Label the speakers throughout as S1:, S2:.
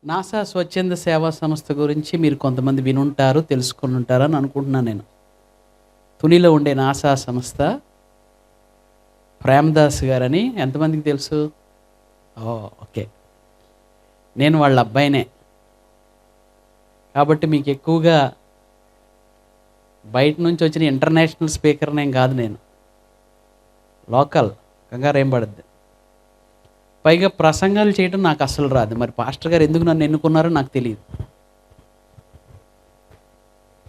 S1: NASA స్వచ్ఛంద సేవా సంస్థ గురించి మీరు కొంతమంది వినుంటారు, తెలుసుకొని ఉంటారని అనుకుంటున్నాను నేను. తునిలో ఉండే నాసా సంస్థ ప్రేమదాస్ గారని ఎంతమందికి తెలుసు? ఓకే. నేను వాళ్ళ అబ్బాయినే. కాబట్టి మీకు ఎక్కువగా బయట నుంచి వచ్చిన ఇంటర్నేషనల్ స్పీకర్నేం కాదు నేను. లోకల్ కంగారు ఏం పడద్దు. పైగా ప్రసంగాలు చేయడం నాకు అస్సలు రాదు. మరి పాస్టర్ గారు ఎందుకు నన్ను ఎన్నుకున్నారో నాకు తెలియదు.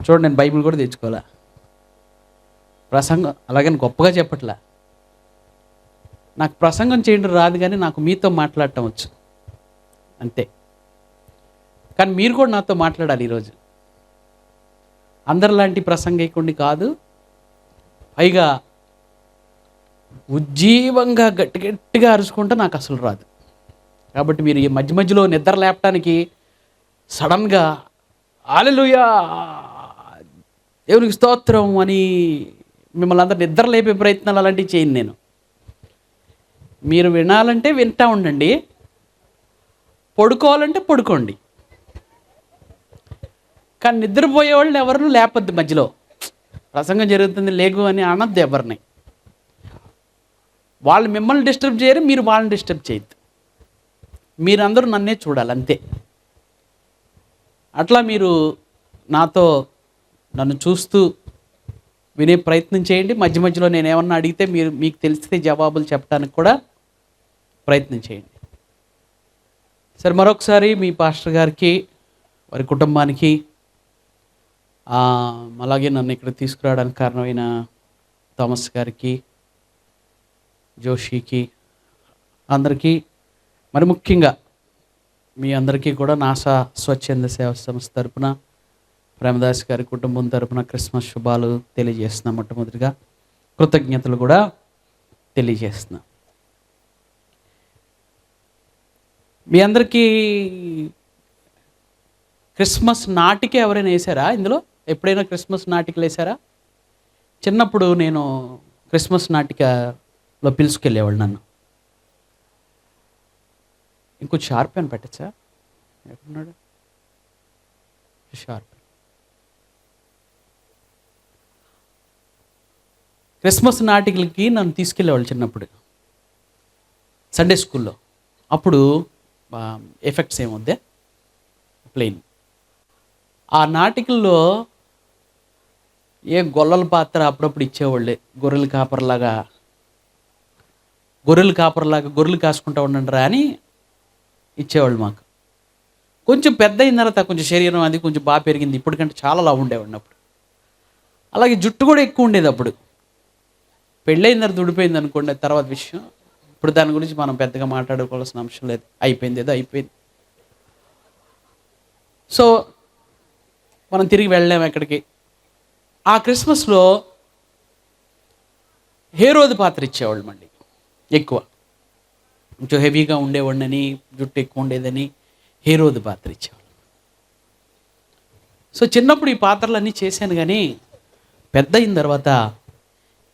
S1: చూడండి, నేను బైబిల్ కూడా తెచ్చుకోలే. ప్రసంగం అలాగని గొప్పగా చెప్పట్లా. నాకు ప్రసంగం చేయడం రాదు, కానీ నాకు మీతో మాట్లాడటం వచ్చు అంతే. కానీ మీరు కూడా నాతో మాట్లాడాలి ఈరోజు. అందరిలాంటి ప్రసంగికుడిని కాదు, పైగా ఉజ్జీవంగా గట్టి గట్టిగా అరుచుకుంటే నాకు అసలు రాదు. కాబట్టి మీరు ఈ మధ్య మధ్యలో నిద్ర లేపడానికి సడన్గా హల్లెలూయా దేవునికి స్తోత్రం అని మిమ్మల్ని అందరూ నిద్ర లేపే ప్రయత్నాలు అలాంటివి చేయను నేను. మీరు వినాలంటే వింటూ ఉండండి, పడుకోవాలంటే పడుకోండి. కానీ నిద్రపోయే వాళ్ళని ఎవరిని లేపొద్దు. మధ్యలో ప్రసంగం జరుగుతుంది లేగు అని అనద్దు ఎవరిని. వాళ్ళు మిమ్మల్ని డిస్టర్బ్ చేయరు, మీరు వాళ్ళని డిస్టర్బ్ చేయొద్దు. మీరందరూ నన్నే చూడాలి అంతే. అట్లా మీరు నాతో నన్ను చూస్తూ వినే ప్రయత్నం చేయండి. మధ్య మధ్యలో నేను ఏమన్నా అడిగితే మీకు తెలిస్తే జవాబులు చెప్పడానికి కూడా ప్రయత్నం చేయండి. సరే, మరొకసారి మీ పాస్టర్ గారికి, వారి కుటుంబానికి, అలాగే నన్ను ఇక్కడ తీసుకురావడానికి కారణమైన థామస్ గారికి, జోషికి, అందరికీ, మరి ముఖ్యంగా మీ అందరికీ కూడా నాసా స్వచ్ఛంద సేవా సంస్థ తరపున, ప్రేమదాస్ గారి కుటుంబం తరపున క్రిస్మస్ శుభాలు తెలియజేస్తున్నాం. మొట్టమొదటిగా కృతజ్ఞతలు కూడా తెలియజేస్తున్నాం. మీ అందరికీ క్రిస్మస్ నాటిక ఎవరైనా వేశారా? ఇందులో ఎప్పుడైనా క్రిస్మస్ నాటికలు వేశారా? చిన్నప్పుడు నేను క్రిస్మస్ నాటికలో పిలుచుకెళ్ళేవాళ్ళు నన్ను. ఇంకొంచెం షార్ప్ అని పెట్టచ్చా? ఎక్కడున్నాడు షార్ప్? క్రిస్మస్ నాటికలకి నన్ను తీసుకెళ్ళేవాళ్ళు చిన్నప్పుడు సండే స్కూల్లో. అప్పుడు ఎఫెక్ట్స్ ఏమొద్దే, ప్లెయిన్. ఆ నాటికల్లో ఏ గొల్లల పాత్ర అప్పుడప్పుడు ఇచ్చేవాళ్ళే. గొర్రెలు కాపర్లాగా గొర్రెలు కాసుకుంటూ ఉండండి రా అని ఇచ్చేవాళ్ళు మాకు. కొంచెం పెద్ద అయిన తర్వాత కొంచెం శరీరం అది కొంచెం బాగా పెరిగింది. ఇప్పటికంటే చాలా లావు ఉండేవాడిని అప్పుడు. అలాగే జుట్టు కూడా ఎక్కువ ఉండేది అప్పుడు. పెళ్ళైన తర్వాత దుడిపోయింది అనుకోండి, తర్వాత విషయం. ఇప్పుడు దాని గురించి మనం పెద్దగా మాట్లాడుకోవాల్సిన అంశం లేదు. అయిపోయింది, ఏదో అయిపోయింది. సో మనం తిరిగి వెళ్ళాము ఎక్కడికి. ఆ క్రిస్మస్లో హేరోదు పాత్ర ఇచ్చేవాళ్ళు మళ్ళీ ఎక్కువ. కొంచెం హెవీగా ఉండేవాడిని, జుట్టు ఎక్కువ ఉండేదని హేరోదు పాత్ర ఇచ్చేవాళ్ళు. సో చిన్నప్పుడు ఈ పాత్రలన్నీ చేశాను, కానీ పెద్ద అయిన తర్వాత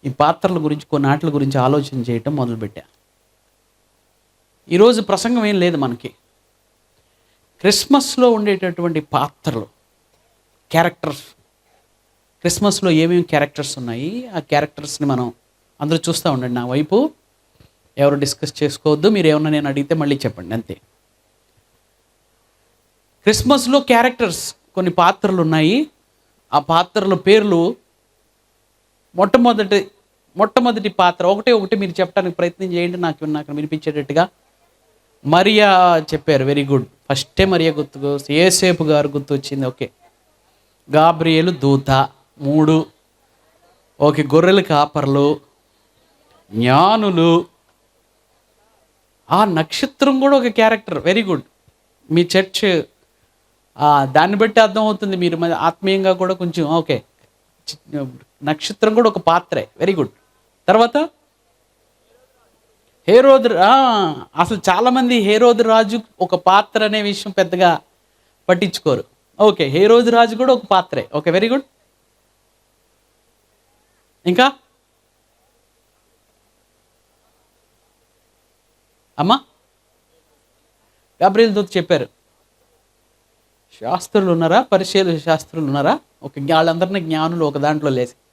S1: ఈ పాత్రల గురించి, కొన్ని ఆటల గురించి ఆలోచన చేయటం మొదలుపెట్టా. ఈరోజు ప్రసంగం ఏం లేదు మనకి. క్రిస్మస్లో ఉండేటటువంటి పాత్రలు, క్యారెక్టర్స్, క్రిస్మస్లో ఏమేమి క్యారెక్టర్స్ ఉన్నాయి, ఆ క్యారెక్టర్స్ని మనం అందరూ చూస్తూ ఉండండి. నా వైపు ఎవరు డిస్కస్ చేసుకోవద్దు. మీరు ఏమన్నా నేను అడిగితే మళ్ళీ చెప్పండి అంతే. క్రిస్మస్లో క్యారెక్టర్స్, కొన్ని పాత్రలు ఉన్నాయి. ఆ పాత్రల పేర్లు, మొట్టమొదటి పాత్ర ఒకటి మీరు చెప్పడానికి ప్రయత్నం చేయండి, నాకు వినిపించేటట్టుగా. మరియా చెప్పారు, వెరీ గుడ్. ఫస్టే మరియా గుర్తుకు, యేసేపు గారు గుర్తు వచ్చింది. ఓకే. గాబ్రియేలు దూత 3. ఓకే. గొర్రెల కాపర్లు, జ్ఞానులు, ఆ నక్షత్రం కూడా ఒక క్యారెక్టర్. Very good. మీ చర్చ్ దాన్ని బట్టి అర్థమవుతుంది మీరు ఆత్మీయంగా కూడా కొంచెం ఓకే. నక్షత్రం కూడా ఒక పాత్రే. Very good. తర్వాత హేరోదు. అసలు చాలామంది హేరోదు రాజు ఒక పాత్ర అనే విషయం పెద్దగా పట్టించుకోరు. ఓకే, హేరోదు రాజు కూడా ఒక పాత్రే. Okay, very good. ఇంకా అమ్మా గాబ్రియేలు దూత చెప్పారు. శాస్త్రులు ఉన్నారా, పరిశీలన శాస్త్రులు ఉన్నారా? వాళ్ళందరినీ జ్ఞానులు ఒక దాంట్లో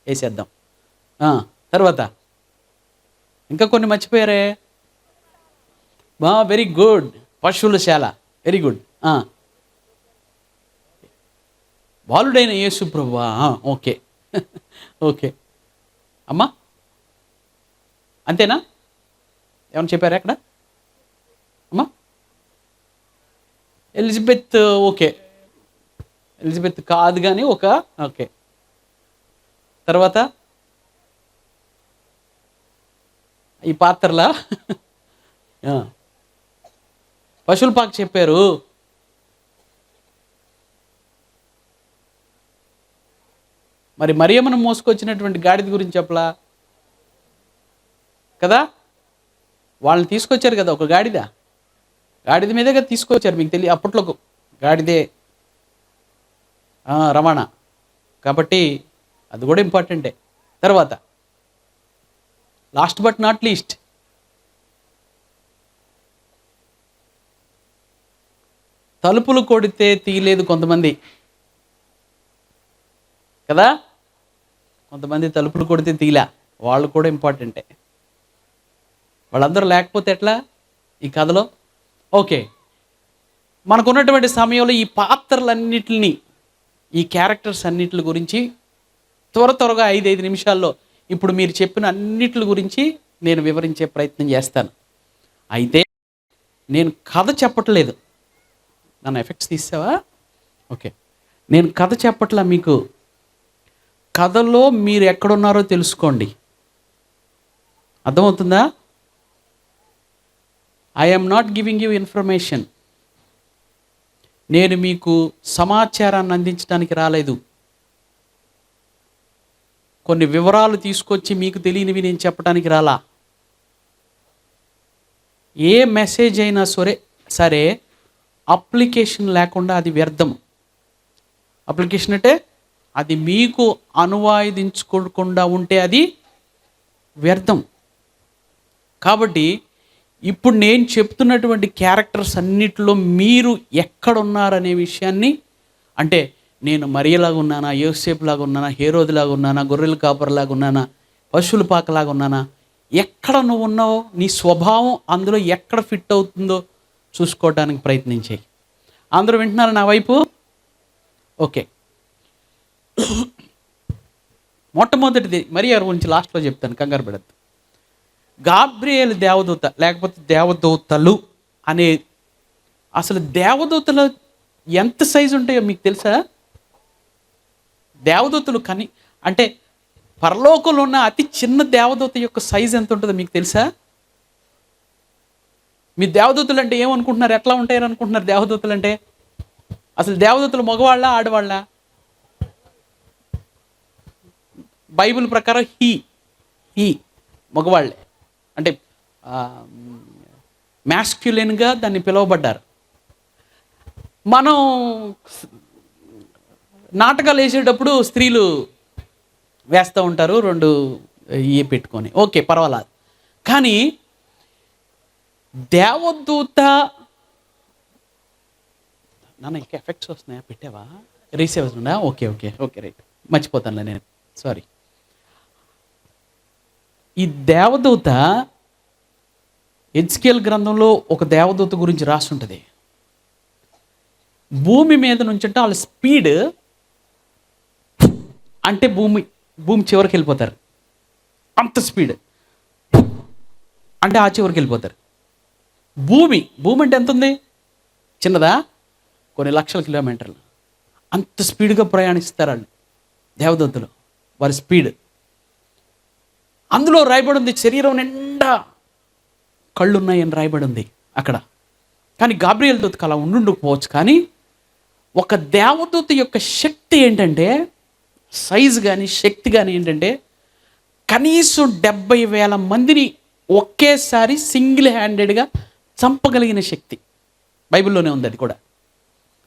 S1: వేసేద్దాం. తర్వాత ఇంకా కొన్ని మర్చిపోయారే. వెరీ గుడ్, పశువుల శాల, వెరీ గుడ్. బాలుడైన యేసు ప్రభువా, ఓకే. ఓకే అమ్మా, అంతేనా? ఏమన్నా చెప్పారా అక్కడ అమ్మా? ఎలిజబెత్, ఓకే, ఎలిజబెత్ కాదు కానీ ఓకే. తర్వాత ఈ పాత్రలా పశువుల పాక చెప్పారు. మరి మరియమ్మను మోసుకొచ్చినటువంటి గాడిద గురించి చెప్పలా కదా? వాళ్ళని తీసుకొచ్చారు కదా, ఒక గాడిద మీదే కదా తీసుకొచ్చారు. మీకు తెలియ అప్పట్లో గాడిదే రవాణా, కాబట్టి అది కూడా ఇంపార్టెంటే. తర్వాత లాస్ట్ బట్ నాట్ లీస్ట్, తలుపులు కొడితే తీయలేదు కొంతమంది కదా, కొంతమంది తలుపులు కొడితే తీలా, వాళ్ళు కూడా ఇంపార్టెంటే. వాళ్ళందరూ లేకపోతే ఎట్లా ఈ కథలో? ఓకే, మనకున్నటువంటి సమయంలో ఈ పాత్రలన్నిటిని, ఈ క్యారెక్టర్స్ అన్నిటి గురించి త్వరగా 5 నిమిషాల్లో ఇప్పుడు మీరు చెప్పిన అన్నిటి గురించి నేను వివరించే ప్రయత్నం చేస్తాను. అయితే నేను కథ చెప్పట్లేదు. నన్ను ఎఫెక్ట్స్ తీసావా? ఓకే, నేను కథ చెప్పట్లా. మీకు కథలో మీరు ఎక్కడున్నారో తెలుసుకోండి. అర్థమవుతుందా? I am not giving you information. నేను మీకు సమాచారాన్ని అందించడానికి రాలేదు. కొన్ని వివరాలు తీసుకొచ్చి మీకు తెలియనివి నేను చెప్పడానికి రాలా. ఏ మెసేజ్ అయినా సరే అప్లికేషన్ లేకుండా అది వ్యర్థం. అప్లికేషన్ అంటే అది మీకు అనువాదించుకోకుండా ఉంటే అది వ్యర్థం. కాబట్టి ఇప్పుడు నేను చెప్తున్నటువంటి క్యారెక్టర్స్ అన్నిటిలో మీరు ఎక్కడున్నారనే విషయాన్ని, అంటే నేను మరియలాగా ఉన్నానా, యోసేపులాగా ఉన్నానా, హేరోదులాగా ఉన్నానా, గొర్రెల కాపరిలాగా ఉన్నానా, పశువుల పాకలాగా ఉన్నానా, ఎక్కడ నువ్వు ఉన్నావో నీ స్వభావం అందులో ఎక్కడ ఫిట్ అవుతుందో చూసుకోవడానికి ప్రయత్నించేయి. అందరూ వింటున్నారు నా వైపు? ఓకే, మొట్టమొదటిది మరియ గురించి లాస్ట్లో చెప్తాను, కంగారు పడద్దు. గాబ్రియేల్ దేవదూత, లేకపోతే దేవదూతలు అనే, అసలు దేవదూతలు ఎంత సైజు ఉంటాయో మీకు తెలుసా? దేవదూతలు అంటే పరలోకంలో ఉన్న అతి చిన్న దేవదూత యొక్క సైజు ఎంత ఉంటుందో మీకు తెలుసా? మీ దేవదూతలు అంటే ఏమనుకుంటున్నారు? ఎట్లా ఉంటాయని అనుకుంటున్నారు దేవదూతలు అంటే? అసలు దేవదూతలు మగవాళ్ళ, ఆడవాళ్ళ? బైబిల్ ప్రకారం హీ మగవాళ్ళే, అంటే మ్యాస్క్యులిన్గా దాన్ని పిలువబడ్డారు. మనం నాటకాలు వేసేటప్పుడు స్త్రీలు వేస్తూ ఉంటారు 2 పెట్టుకొని, ఓకే పర్వాలేదు. కానీ దేవదూత, నాన్న ఇంకా ఎఫెక్ట్స్ వస్తున్నాయా? పెట్టావా? రీసేవ్ వస్తుందా? ఓకే రైట్, మర్చిపోతానులే నేను, సారీ. ఈ దేవదూత హెజ్కేల్ గ్రంథంలో ఒక దేవదూత గురించి రాసి ఉంటుంది. భూమి మీద నుంచి అంటే వాళ్ళ స్పీడ్ అంటే భూమి చివరికి వెళ్ళిపోతారు, అంత స్పీడ్ అంటే ఆ చివరికి వెళ్ళిపోతారు. భూమి అంటే ఎంత ఉంది? చిన్నదా? కొన్ని లక్షల కిలోమీటర్లు. అంత స్పీడ్గా ప్రయాణిస్తారు వాళ్ళు దేవదూతలు, వారి స్పీడ్. అందులో రాయబడి ఉంది శరీరం నిండా కళ్ళు ఉన్నాయని రాయబడి ఉంది అక్కడ. కానీ గాబ్రియేల్ దూతకు అలా ఉండుండకపోవచ్చు. కానీ ఒక దేవదూత యొక్క శక్తి ఏంటంటే, సైజు కానీ శక్తి కానీ ఏంటంటే, కనీసం 70,000 మందిని ఒకేసారి సింగిల్ హ్యాండెడ్గా చంపగలిగిన శక్తి. బైబిల్లోనే ఉంది అది కూడా.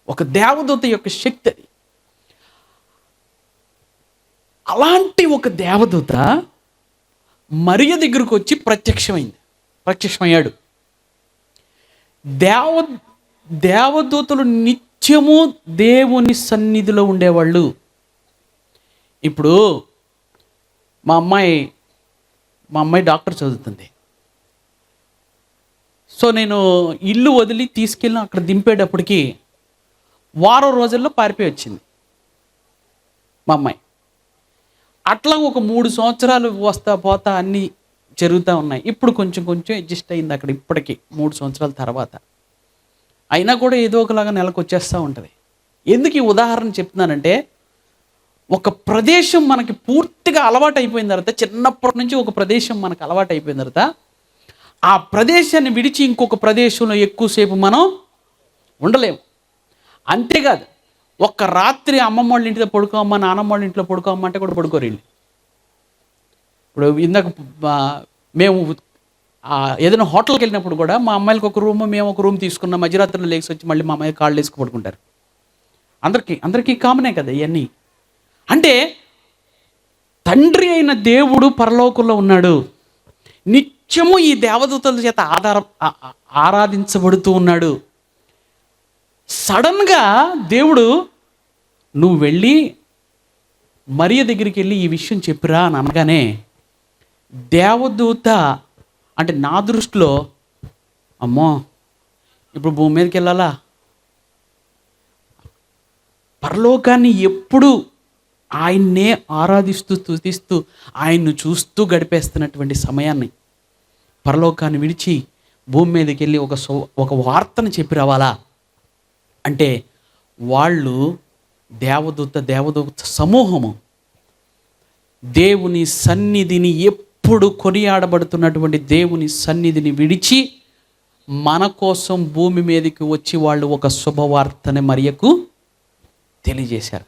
S1: ఒక దేవదూత యొక్క శక్తి అది. అలాంటి ఒక దేవదూత మరియ దగ్గరకు వచ్చి ప్రత్యక్షమయ్యాడు. దేవదూతలు నిత్య నిత్యము దేవుని సన్నిధిలో ఉండేవాళ్ళు. ఇప్పుడు మా అమ్మాయి డాక్టర్ చదువుతుంది. సో నేను ఇల్లు వదిలి తీసుకెళ్ళి అక్కడ దింపేటప్పటికి వారం రోజుల్లో పారిపోయి వచ్చింది మా అమ్మాయి. అట్లా ఒక 3 సంవత్సరాలు వస్తా పోతా అన్నీ జరుగుతూ ఉన్నాయి. ఇప్పుడు కొంచెం అడ్జస్ట్ అయింది అక్కడ. ఇప్పటికీ 3 సంవత్సరాల తర్వాత అయినా కూడా ఏదో ఒకలాగా నెలకు వచ్చేస్తూ ఉంటుంది. ఎందుకు ఈ ఉదాహరణ చెప్తున్నానంటే, ఒక ప్రదేశం మనకి పూర్తిగా అలవాటు అయిపోయిన తర్వాత, చిన్నప్పటి నుంచి ఒక ప్రదేశం మనకు అలవాటు అయిపోయిన తర్వాత, ఆ ప్రదేశాన్ని విడిచి ఇంకొక ప్రదేశంలో ఎక్కువసేపు మనం ఉండలేము. అంతేకాదు, ఒక్క రాత్రి అమ్మమ్మ వాళ్ళ ఇంటిలో పడుకోమ్మా, నానమ్మ వాళ్ళ ఇంట్లో పడుకోమ్మంటే కూడా పడుకోరండి. ఇప్పుడు ఇందాక మేము ఏదైనా హోటల్కి వెళ్ళినప్పుడు కూడా మా అమ్మాయిలకి ఒక రూమ్, మేము ఒక రూమ్ తీసుకున్నాం. మధ్యరాత్రిలో లేచి వచ్చి మళ్ళీ మా అమ్మాయి కాళ్ళు వేసుకు పడుకుంటారు. అందరికీ కామనే కదా ఇవన్నీ. అంటే తండ్రి అయిన దేవుడు పరలోకంలో ఉన్నాడు, నిత్యము ఈ దేవదూతల చేత ఆరాధించబడుతూ ఉన్నాడు. సడన్గా దేవుడు నువ్వు వెళ్ళి మరియ దగ్గరికి వెళ్ళి ఈ విషయం చెప్పిరా అని అనగానే, దేవదూత అంటే నా దృష్టిలో, అమ్మో ఇప్పుడు భూమి మీదకి వెళ్ళాలా, పరలోకాన్ని ఎప్పుడు ఆయన్నే ఆరాధిస్తూ స్తుతిస్తూ ఆయన్ను చూస్తూ గడిపేస్తున్నటువంటి సమయాన్ని పరలోకాన్ని విడిచి భూమి మీదకి వెళ్ళి ఒక వార్తను చెప్పి రావాలా అంటే, వాళ్ళు దేవదూత సమూహము దేవుని సన్నిధిని, ఎప్పుడు కొనియాడబడుతున్నటువంటి దేవుని సన్నిధిని విడిచి మన కోసం భూమి మీదకి వచ్చి వాళ్ళు ఒక శుభవార్తని మరియకు తెలియజేశారు.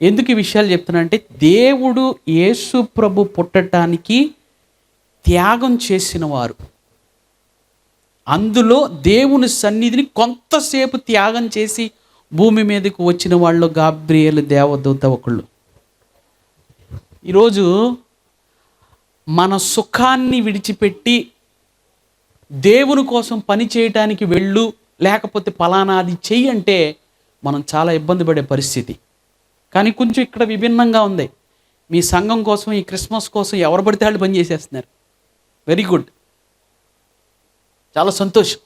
S1: ఎందుకు ఈ విషయాలు చెప్తున్నానంటే, దేవుడు యేసు ప్రభు పుట్టడానికి త్యాగం చేసిన వారు, అందులో దేవుని సన్నిధిని కొంతసేపు త్యాగం చేసి భూమి మీదకు వచ్చిన వాళ్ళు గాబ్రియేలు దేవదూత ఒకళ్ళు. ఈరోజు మన సుఖాన్ని విడిచిపెట్టి దేవుని కోసం పని చేయటానికి వెళ్ళు, లేకపోతే ఫలానాది చెయ్యి అంటే మనం చాలా ఇబ్బంది పడే పరిస్థితి. కానీ కొంచెం ఇక్కడ విభిన్నంగా ఉంది. మీ సంఘం కోసం, ఈ క్రిస్మస్ కోసం ఎవరు పడితే వాళ్ళు పని చేసేస్తున్నారు. వెరీ గుడ్, చాలా సంతోషం.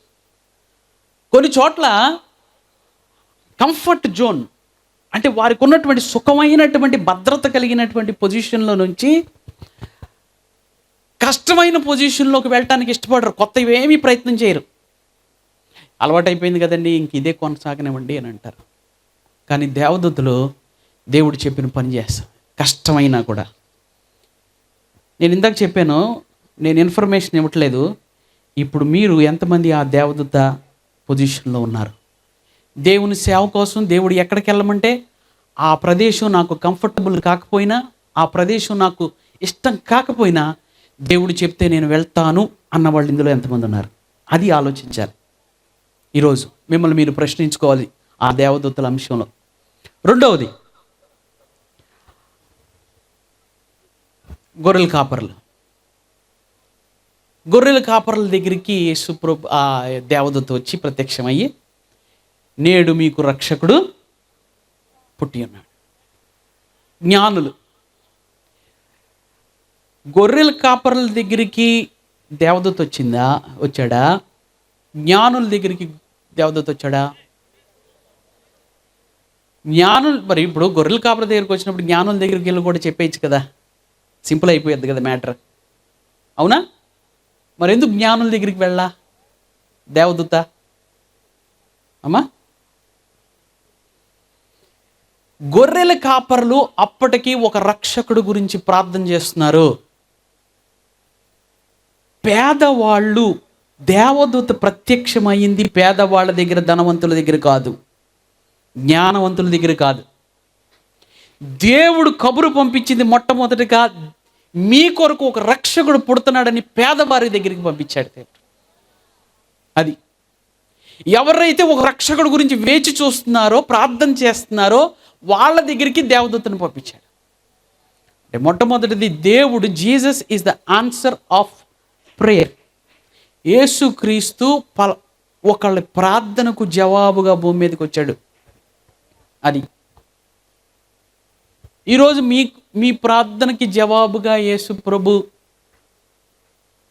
S1: కొన్ని చోట్ల కంఫర్ట్ జోన్ అంటే వారికి ఉన్నటువంటి సుఖమైనటువంటి భద్రత కలిగినటువంటి పొజిషన్లో నుంచి కష్టమైన పొజిషన్లోకి వెళ్ళటానికి ఇష్టపడరు, కొత్త ఇవేమీ ప్రయత్నం చేయరు. అలవాటైపోయింది కదండి, ఇంక ఇదే కొనసాగనివ్వండి అని అంటారు. కానీ దేవదూతలు దేవుడు చెప్పిన పని చేస్తారు, కష్టమైనా కూడా. నేను ఇందాక చెప్పాను, నేను ఇన్ఫర్మేషన్ ఇవ్వట్లేదు. ఇప్పుడు మీరు ఎంతమంది ఆ దేవదూత పొజిషన్లో ఉన్నారు? దేవుని సేవ కోసం దేవుడు ఎక్కడికి వెళ్ళమంటే, ఆ ప్రదేశం నాకు కంఫర్టబుల్ కాకపోయినా, ఆ ప్రదేశం నాకు ఇష్టం కాకపోయినా దేవుడు చెప్తే నేను వెళ్తాను అన్న వాళ్ళు ఇందులో ఎంతమంది ఉన్నారు? అది ఆలోచించాలి. ఈరోజు మిమ్మల్ని మీరు ప్రశ్నించుకోవాలి ఆ దేవదూతల అంశంలో. రెండవది, గొర్రెల కాపర్ల దగ్గరికి యేసుప్రభు ఆ దేవదూత వచ్చి ప్రత్యక్షమయ్యి, నేడు మీకు రక్షకుడు పుట్టి ఉన్నాడు. జ్ఞానులు, గొర్రెల కాపర్ల దగ్గరికి దేవదూత వచ్చాడా? జ్ఞానుల దగ్గరికి దేవదూత వచ్చాడా? జ్ఞానులు. మరి ఇప్పుడు గొర్రెల కాపర్ల దగ్గరికి వచ్చినప్పుడు జ్ఞానుల దగ్గరికి వెళ్ళి కూడా చెప్పేయచ్చు కదా, సింపుల్ అయిపోయేది కదా మ్యాటర్, అవునా? మరి ఎందుకు జ్ఞానుల దగ్గరికి వెళ్ళా దేవదూత? అమ్మా, గొర్రెల కాపర్లు అప్పటికి ఒక రక్షకుడు గురించి ప్రార్థన చేస్తున్నారు. పేదవాళ్ళు, దేవదూత ప్రత్యక్షమైంది పేదవాళ్ళ దగ్గర, ధనవంతుల దగ్గర కాదు, జ్ఞానవంతుల దగ్గర కాదు. దేవుడు కబురు పంపించింది మొట్టమొదటిగా మీ కొరకు ఒక రక్షకుడు పుడుతున్నాడని పేదవారి దగ్గరికి పంపించాడు దేవుడు. అది ఎవరైతే ఒక రక్షకుడు గురించి వేచి చూస్తున్నారో, ప్రార్థన చేస్తున్నారో వాళ్ళ దగ్గరికి దేవదూతను పంపించాడు. అంటే మొట్టమొదటిది దేవుడు, Jesus is the answer of prayer. యేసుక్రీస్తు ఒకళ్ళ ప్రార్థనకు జవాబుగా భూమి మీదకి వచ్చాడు. అది ఈరోజు మీ ప్రార్థనకి జవాబుగా యేసు ప్రభు,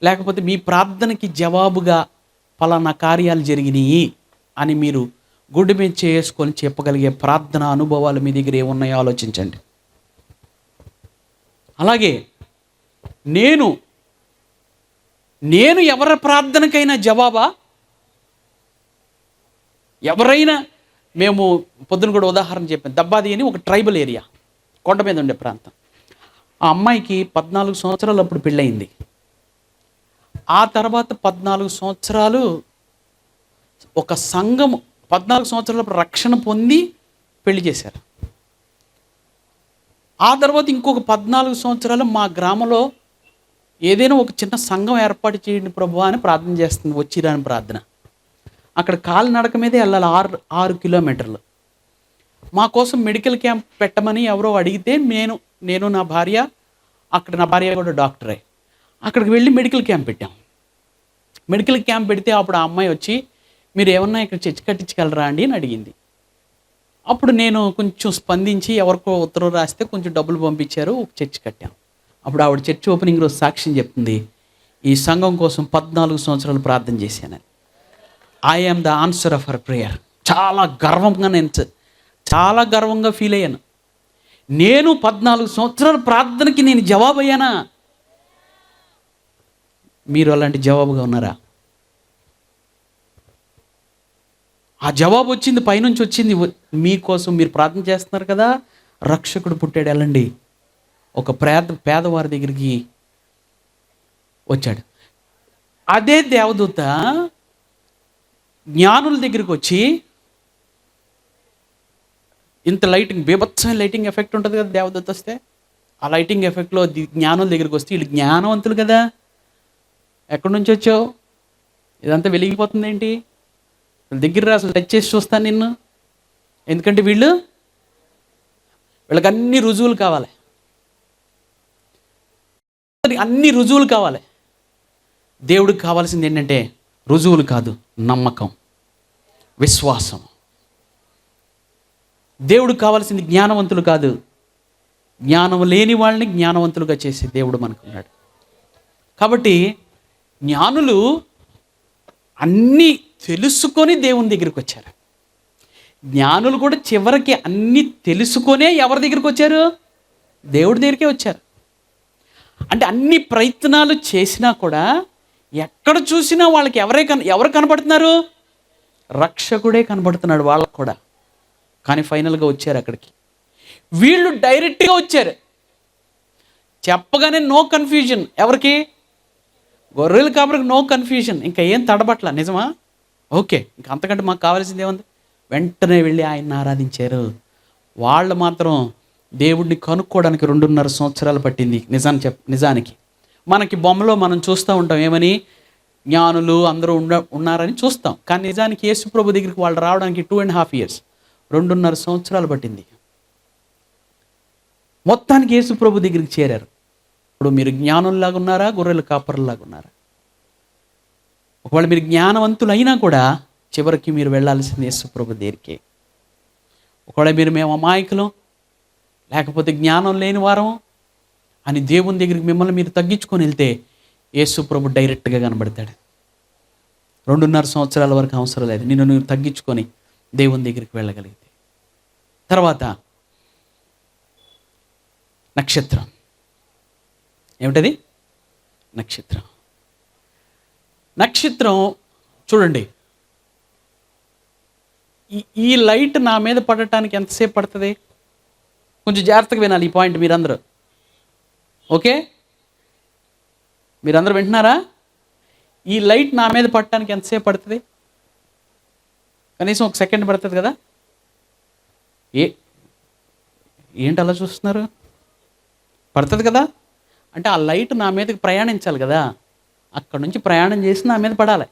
S1: లేకపోతే మీ ప్రార్థనకి జవాబుగా పలానా కార్యాలు జరిగినాయి అని మీరు గుడ్డు మీద చేసుకొని చెప్పగలిగే ప్రార్థన అనుభవాలు మీ దగ్గర ఏమున్నాయో ఆలోచించండి. అలాగే నేను ఎవరి ప్రార్థనకైనా జవాబా? ఎవరైనా, మేము పొద్దున కూడా ఉదాహరణ చెప్పాను, దబ్బాది అని ఒక ట్రైబల్ ఏరియా, కొండ మీద ఉండే ప్రాంతం. ఆ అమ్మాయికి 14 సంవత్సరాలు అప్పుడు పెళ్ళయింది. ఆ తర్వాత 14 సంవత్సరాలు ఒక సంఘం, 14 సంవత్సరాలప్పుడు రక్షణ పొంది పెళ్లి చేశారు. ఆ తర్వాత ఇంకొక 14 సంవత్సరాలు మా గ్రామంలో ఏదైనా ఒక చిన్న సంఘం ఏర్పాటు చేయండి ప్రభువా అని ప్రార్థన చేస్తుంది. వచ్చిరాని ప్రార్థన. అక్కడ కాలినడక మీదే వెళ్ళాలి, 6 కిలోమీటర్లు. మా కోసం మెడికల్ క్యాంప్ పెట్టమని ఎవరో అడిగితే నేను నా భార్య, అక్కడ నా భార్య కూడా డాక్టరే, అక్కడికి వెళ్ళి మెడికల్ క్యాంప్ పెట్టాం. మెడికల్ క్యాంప్ పెడితే అప్పుడు ఆ అమ్మాయి వచ్చి, మీరు ఏమన్నా ఇక్కడ చర్చి కట్టించగలరా అండి అని అడిగింది. అప్పుడు నేను కొంచెం స్పందించి ఎవరికో ఉత్తరం రాస్తే కొంచెం డబ్బులు పంపించారు, ఒక చర్చి కట్టాం. అప్పుడు ఆవిడ చర్చి ఓపెనింగ్ రోజు సాక్ష్యం చెప్తుంది, ఈ సంఘం కోసం 14 సంవత్సరాలు ప్రార్థన చేశానని. I am the answer of her prayer. చాలా గర్వంగా ఫీల్ అయ్యాను. నేను 14 సంవత్సరాల ప్రార్థనకి నేను జవాబు అయ్యానా? మీరు అలాంటి జవాబుగా ఉన్నారా? ఆ జవాబు వచ్చింది, పైనుంచి వచ్చింది. మీకోసం మీరు ప్రార్థన చేస్తున్నారు కదా, రక్షకుడు పుట్టాడు, వెళ్ళండి. ఒక పేదవారి దగ్గరికి వచ్చాడు. అదే దేవదూత జ్ఞానుల దగ్గరికి వచ్చి, ఇంత లైటింగ్, బీభత్సమైన లైటింగ్ ఎఫెక్ట్ ఉంటుంది కదా దేవదూత వస్తే, ఆ లైటింగ్ ఎఫెక్ట్లో జ్ఞానుల దగ్గరికి వస్తే, వీళ్ళు జ్ఞానవంతులు కదా, ఎక్కడి నుంచి వచ్చావు, ఇదంతా వెలిగిపోతుంది ఏంటి, దగ్గర అసలు టచ్ చేసి చూస్తాను నిన్ను, ఎందుకంటే వీళ్ళకి అన్ని రుజువులు కావాలి, అన్ని రుజువులు కావాలి. దేవుడికి కావాల్సింది ఏంటంటే రుజువులు కాదు, నమ్మకం, విశ్వాసం. దేవుడికి కావాల్సింది జ్ఞానవంతులు కాదు, జ్ఞానం లేని వాళ్ళని జ్ఞానవంతులుగా చేసే దేవుడు మనకున్నాడు. కాబట్టి జ్ఞానులు అన్నీ తెలుసుకొని దేవుని దగ్గరికి వచ్చారు. జ్ఞానులు కూడా చివరికి అన్నీ తెలుసుకొనే ఎవరి దగ్గరికి వచ్చారు? దేవుడి దగ్గరికే వచ్చారు. అంటే అన్ని ప్రయత్నాలు చేసినా కూడా ఎక్కడ చూసినా వాళ్ళకి ఎవరు కనబడుతున్నారు? రక్షకుడే కనబడుతున్నాడు వాళ్ళకు కూడా. కానీ ఫైనల్గా వచ్చారు అక్కడికి. వీళ్ళు డైరెక్ట్గా వచ్చారు, చెప్పగానే నో కన్ఫ్యూజన్. ఎవరికి? గొర్రెలు కాపరికి నో కన్ఫ్యూజన్, ఇంకా ఏం తడబట్ల. నిజమా? ఓకే, ఇంకా అంతకంటే మాకు కావాల్సింది ఏముంది? వెంటనే వెళ్ళి ఆయన్ని ఆరాధించారు. వాళ్ళు మాత్రం దేవుడిని కనుక్కోవడానికి 2.5 సంవత్సరాలు పట్టింది. నిజానికి మనకి బొమ్మలో మనం చూస్తూ ఉంటాం, ఏమని? జ్ఞానులు అందరూ ఉన్నారని చూస్తాం. కానీ నిజానికి యేసు ప్రభు దగ్గరికి వాళ్ళు రావడానికి 2.5 years, 2.5 సంవత్సరాలు పట్టింది. మొత్తానికి యేసు ప్రభు దగ్గరికి చేరారు. ఇప్పుడు మీరు జ్ఞానుల్లాగా ఉన్నారా, గొర్రెల కాపరులాగా ఉన్నారా? ఒకవేళ మీరు జ్ఞానవంతులు అయినా కూడా చివరికి మీరు వెళ్ళాల్సింది యేసు ప్రభు దగ్గరికి. ఒకవేళ మేము అమాయకులం, లేకపోతే జ్ఞానం లేని వారం అని దేవుని దగ్గరికి మిమ్మల్ని మీరు తగ్గించుకొని వెళ్తే యేసు ప్రభు డైరెక్ట్గా కనబడతాడు. 2.5 సంవత్సరాల వరకు అవసరం లేదు, నిన్ను నువ్వు తగ్గించుకొని దేవుని దగ్గరికి వెళ్ళగలిగితే. తర్వాత నక్షత్రం. ఏమిటది? నక్షత్రం చూడండి, ఈ లైట్ నా మీద పడటానికి ఎంతసేపు పడుతుంది? కొంచెం జాగ్రత్తగా వినాలి ఈ పాయింట్ మీరందరూ. ఓకే, మీరందరూ వింటున్నారా? ఈ లైట్ నా మీద పడటానికి ఎంతసేపు పడుతుంది? కనీసం 1 సెకండ్ పడుతుంది కదా. ఏంటి అలా చూస్తున్నారు? పడుతుంది కదా. అంటే ఆ లైట్ నా మీదకి ప్రయాణించాలి కదా, అక్కడ నుంచి ప్రయాణం చేసి నా మీద పడాలి.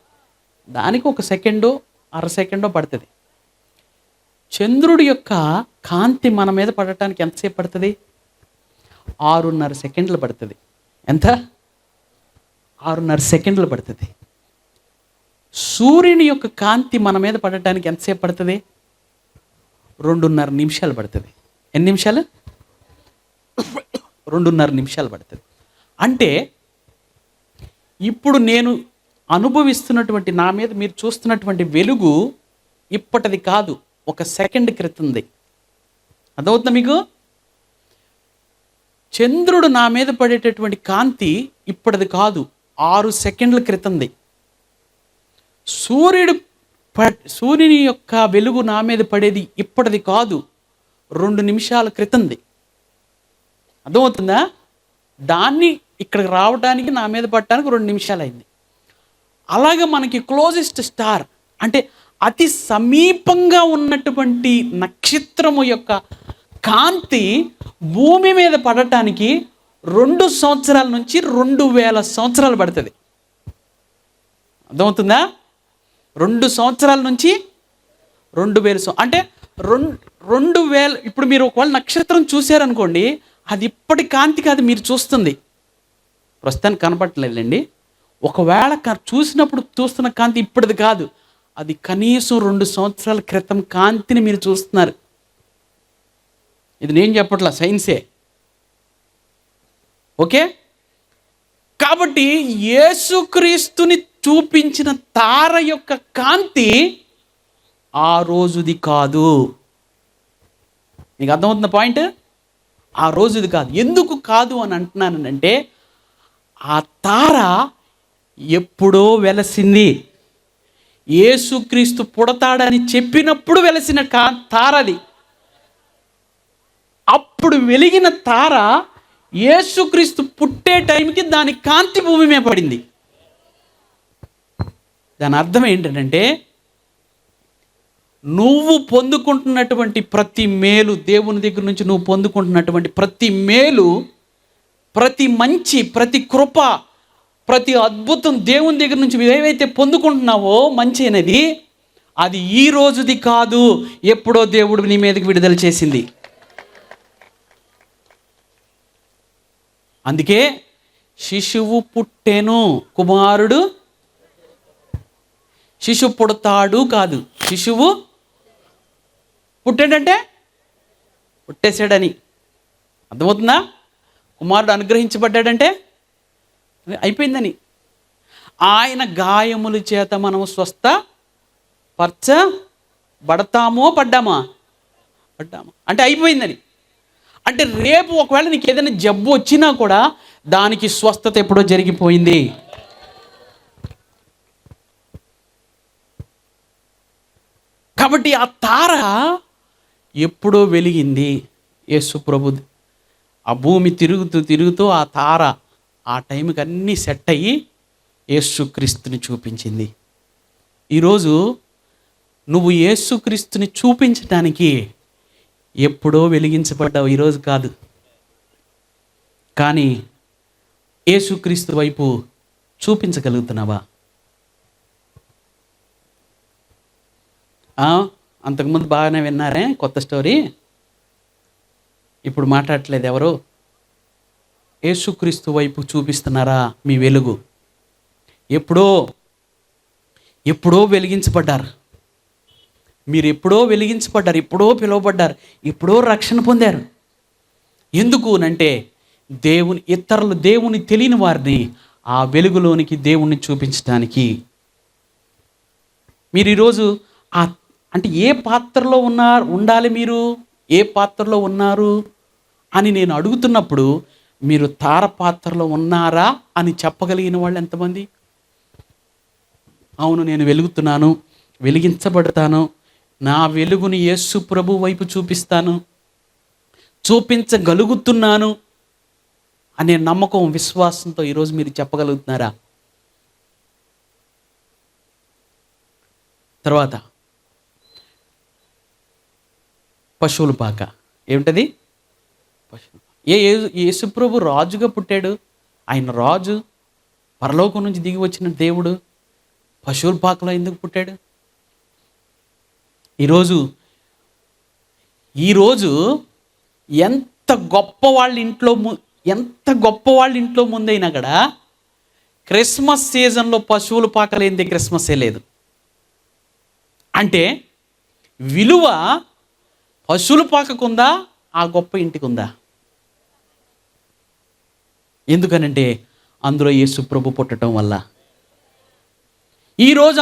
S1: దానికి 1 సెకండో 1/2 సెకండో పడుతుంది. చంద్రుడి యొక్క కాంతి మన మీద పడటానికి ఎంతసేపు పడుతుంది? 6.5 సెకండ్లు పడుతుంది. ఎంత? 6.5 సెకండ్లు పడుతుంది. సూర్యుని యొక్క కాంతి మన మీద పడటానికి ఎంతసేపు పడుతుంది? 2:30 నిమిషాలు పడుతుంది. ఎన్ని నిమిషాలు? 2:30 నిమిషాలు పడుతుంది. అంటే ఇప్పుడు నేను అనుభవిస్తున్నటువంటి, నా మీద మీరు చూస్తున్నటువంటి వెలుగు ఇప్పటిది కాదు, 1 సెకండ్ క్రితంది. అర్థమవుతుందా మీకు? చంద్రుడు నా మీద పడేటటువంటి కాంతి ఇప్పటిది కాదు, 6 సెకండ్ల క్రితంది. సూర్యుని యొక్క వెలుగు నా మీద పడేది ఇప్పటిది కాదు, 2 నిమిషాల క్రితంది. అర్థమవుతుందా? దాన్ని ఇక్కడికి రావడానికి, నా మీద పడటానికి 2 నిమిషాలు అయింది. అలాగే మనకి క్లోజెస్ట్ స్టార్ అంటే అతి సమీపంగా ఉన్నటువంటి నక్షత్రము యొక్క కాంతి భూమి మీద పడటానికి 2 సంవత్సరాల నుంచి 2000 సంవత్సరాలు పడుతుంది. అర్థమవుతుందా? 2 సంవత్సరాల నుంచి 2000 అంటే 2000. ఇప్పుడు మీరు ఒకవేళ నక్షత్రం చూశారనుకోండి, అది ఇప్పటి కాంతి కాదు మీరు చూస్తుంది, ప్రస్తుతానికి కనపడలేదండి. ఒకవేళ చూసినప్పుడు చూస్తున్న కాంతి ఇప్పటిది కాదు, అది కనీసం 2 సంవత్సరాల క్రితం కాంతిని మీరు చూస్తున్నారు. ఇది నేను చెప్పట్లా, సైన్సే. ఓకే? కాబట్టి యేసుక్రీస్తుని చూపించిన తార యొక్క కాంతి ఆ రోజుది కాదు. మీకు అర్థమవుతున్న పాయింట్? ఆ రోజుది కాదు. ఎందుకు కాదు అని అంటున్నానంటే, ఆ తార ఎప్పుడో వెలసింది. యేసుక్రీస్తు పుడతాడని చెప్పినప్పుడు వెలసిన తారది. అప్పుడు వెలిగిన తార యేసుక్రీస్తు పుట్టే టైంకి దాని కాంతి భూమి మీద పడింది. దాని అర్థం ఏంటంటే, నువ్వు పొందుకుంటున్నటువంటి ప్రతి మేలు, దేవుని దగ్గర నుంచి నువ్వు పొందుకుంటున్నటువంటి ప్రతి మేలు, ప్రతి మంచి, ప్రతి కృప, ప్రతి అద్భుతం దేవుని దగ్గర నుంచి ఏవైతే పొందుకుంటున్నావో మంచి అనేది, అది ఈ రోజుది కాదు, ఎప్పుడో దేవుడు నీ మీదకి విడుదల చేసింది. అందుకే శిశువు పుట్టెను, కుమారుడు, శిశువు పుడతాడు కాదు, శిశువు పుట్టాడంటే పుట్టేశాడని. అర్థమవుతుందా? కుమారుడు అనుగ్రహించబడ్డాడంటే అయిపోయిందని. ఆయన గాయముల చేత మనం స్వస్థపరచబడతామో పడ్డామా అంటే అయిపోయిందని. అంటే రేపు ఒకవేళ నీకు ఏదైనా జబ్బు వచ్చినా కూడా దానికి స్వస్థత ఎప్పుడో జరిగిపోయింది. కాబట్టి ఆ తార ఎప్పుడో వెలిగింది. యేసు ప్రభు ఆ భూమి తిరుగుతూ ఆ తార ఆ టైంకి అన్నీ సెట్ అయ్యి యేసుక్రీస్తుని చూపించింది. ఈరోజు నువ్వు యేసుక్రీస్తుని చూపించడానికి ఎప్పుడో వెలిగించబడ్డావు, ఈరోజు కాదు. కానీ యేసుక్రీస్తు వైపు చూపించగలుగుతున్నావా? అంతకుముందు బాగానే విన్నారే కొత్త స్టోరీ, ఇప్పుడు మాట్లాడట్లేదు ఎవరు? యేసుక్రీస్తు వైపు చూపిస్తున్నారా మీ వెలుగు? ఎప్పుడో వెలిగించబడ్డారు మీరు, ఎప్పుడో వెలిగించబడ్డారు, ఎప్పుడో పిలువబడ్డారు, ఎప్పుడో రక్షణ పొందారు. ఎందుకు అంటే దేవుని తెలియని వారిని ఆ వెలుగులోనికి దేవుణ్ణి చూపించడానికి. మీరు ఈరోజు అంటే ఏ పాత్రలో ఉండాలి, మీరు ఏ పాత్రలో ఉన్నారు అని నేను అడుగుతున్నప్పుడు, మీరు తార పాత్రలో ఉన్నారా అని చెప్పగలిగిన వాళ్ళు ఎంతమంది? అవును, నేను వెలుగుతున్నాను, వెలిగించబడతాను, నా వెలుగుని యేసు ప్రభు వైపు చూపించగలుగుతున్నాను అనే నమ్మకం, విశ్వాసంతో ఈరోజు మీరు చెప్పగలుగుతున్నారా? తర్వాత పశువుల పాక ఏమిటది? యేసుప్రభు రాజుగా పుట్టాడు, ఆయన రాజు, పరలోకం నుంచి దిగి వచ్చిన దేవుడు పశువుల పాకలో ఎందుకు పుట్టాడు? ఈరోజు ఎంత గొప్ప వాళ్ళ ఇంట్లో ముందైనా కూడా క్రిస్మస్ సీజన్లో పశువుల పాక లేనిదే క్రిస్మసే లేదు. అంటే విలువ పశువుల పాకకుందా, ఆ గొప్ప ఇంటికి ఉందా? ఎందుకనంటే అందులో యేసు ప్రభు పుట్టడం వల్ల. ఈరోజు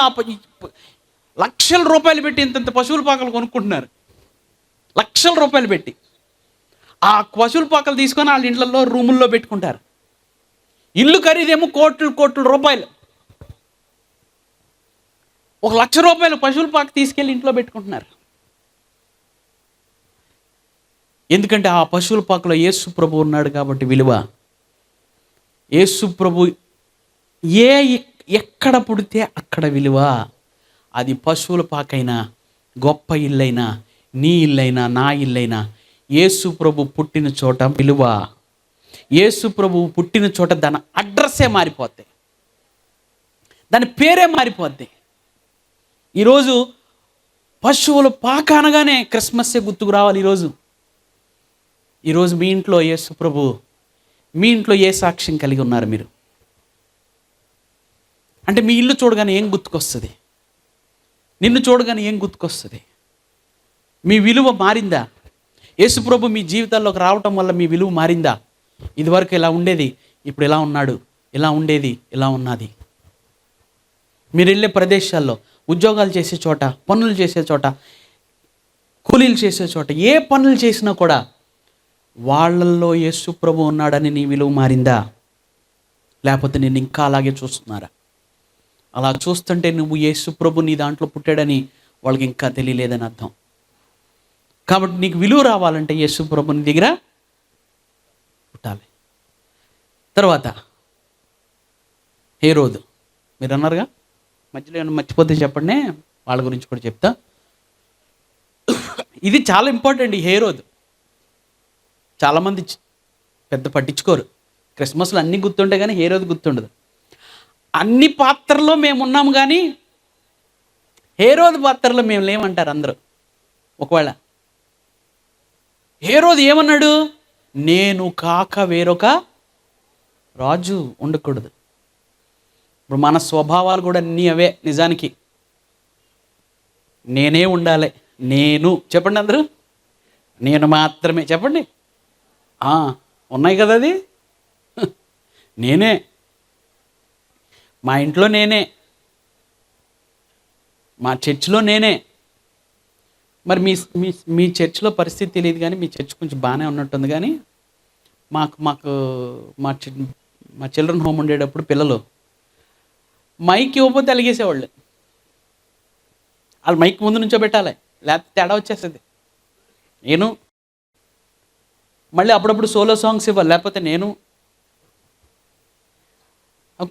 S1: లక్షల రూపాయలు పెట్టి ఇంతంత పశువుల పాకలు కొనుక్కుంటున్నారు, లక్షల రూపాయలు పెట్టి. ఆ పశువుల పాకలు తీసుకొని వాళ్ళ ఇండ్లలో రూముల్లో పెట్టుకుంటారు. ఇల్లు ఖరీదేమో కోట్ల రూపాయలు. 1,00,000 రూపాయలు పశువుల పాక తీసుకెళ్ళి ఇంట్లో పెట్టుకుంటున్నారు. ఎందుకంటే ఆ పశువుల పాకలో యేసు ప్రభు ఉన్నాడు కాబట్టి విలువ. యేసు ప్రభు ఎక్కడ పుడితే అక్కడ విలువ. అది పశువుల పాకైనా, గొప్ప ఇల్లైనా, నీ ఇల్లైనా, నా ఇల్లైనా, యేసు ప్రభు పుట్టిన చోట విలువ. యేసు ప్రభు పుట్టిన చోట దాని అడ్రస్సే మారిపోద్ది, దాని పేరే మారిపోద్ది. ఈరోజు పశువుల పాక అనగానే క్రిస్మస్సే గుర్తుకు రావాలి. ఈరోజు మీ ఇంట్లో యేసు ప్రభు, మీ ఇంట్లో ఏ సాక్ష్యం కలిగి ఉన్నారు మీరు? అంటే మీ ఇల్లు చూడగానే ఏం గుర్తుకొస్తుంది? నిన్ను చూడగానే ఏం గుర్తుకొస్తుంది? మీ విలువ మారిందా? యేసు ప్రభు మీ జీవితాల్లోకి రావటం వల్ల మీ విలువ మారిందా? ఇదివరకు ఇలా ఉండేది, ఇప్పుడు ఇలా ఉన్నాడు, ఇలా ఉండేది, ఇలా ఉన్నది. మీరు వెళ్ళే ప్రదేశాల్లో, ఉద్యోగాలు చేసే చోట, పనులు చేసే చోట, కూలీలు చేసే చోట, ఏ పనులు చేసినా కూడా వాళ్ళల్లో యేసు ప్రభు ఉన్నాడని నీ విలువ మారిందా? లేకపోతే నేను ఇంకా అలాగే చూస్తున్నారా? అలా చూస్తుంటే నువ్వు యేసు ప్రభు నీ దాంట్లో పుట్టాడని వాళ్ళకి ఇంకా తెలియలేదని అర్థం. కాబట్టి నీకు విలువ రావాలంటే యేసు ప్రభు నీ దగ్గర పుట్టాలి. తర్వాత హేరోదు, మీరు అన్నారుగా, మధ్యలో ఏమైనా మర్చిపోతే చెప్పండి, వాళ్ళ గురించి కూడా చెప్తా. ఇది చాలా ఇంపార్టెంట్. ఈ హేరోదు చాలామంది పెద్ద పట్టించుకోరు. క్రిస్మస్లో అన్నీ గుర్తుంటే కానీ హేరోదు గుర్తుండదు. అన్ని పాత్రలో మేము ఉన్నాము కానీ హేరోదు పాత్రలో మేము లేమంటారు అందరూ. ఒకవేళ హేరోదు ఏమన్నాడు? నేను కాక వేరొక రాజు ఉండకూడదు. ఇప్పుడు మన స్వభావాలు కూడా అన్నీ అవే. నిజానికి నేనే ఉండాలి. నేను చెప్పండి అందరూ, నేను మాత్రమే చెప్పండి. ఉన్నాయి కదా, అది నేనే, మా ఇంట్లో నేనే, మా చర్చిలో నేనే. మరి మీ చర్చిలో పరిస్థితి తెలియదు కానీ మీ చర్చ్ కొంచెం బాగానే ఉన్నట్టుంది. కానీ మా చిల్డ్రన్ హోమ్ ఉండేటప్పుడు పిల్లలు మైక్ ఇవ్వకపోతే అలిగేసేవాళ్ళు. వాళ్ళు మైక్ ముందు నుంచో పెట్టాలి, లేకపోతే తేడా వచ్చేస్తుంది. నేను మళ్ళీ అప్పుడప్పుడు సోలో సాంగ్స్ ఇవ్వాలి, లేకపోతే నేను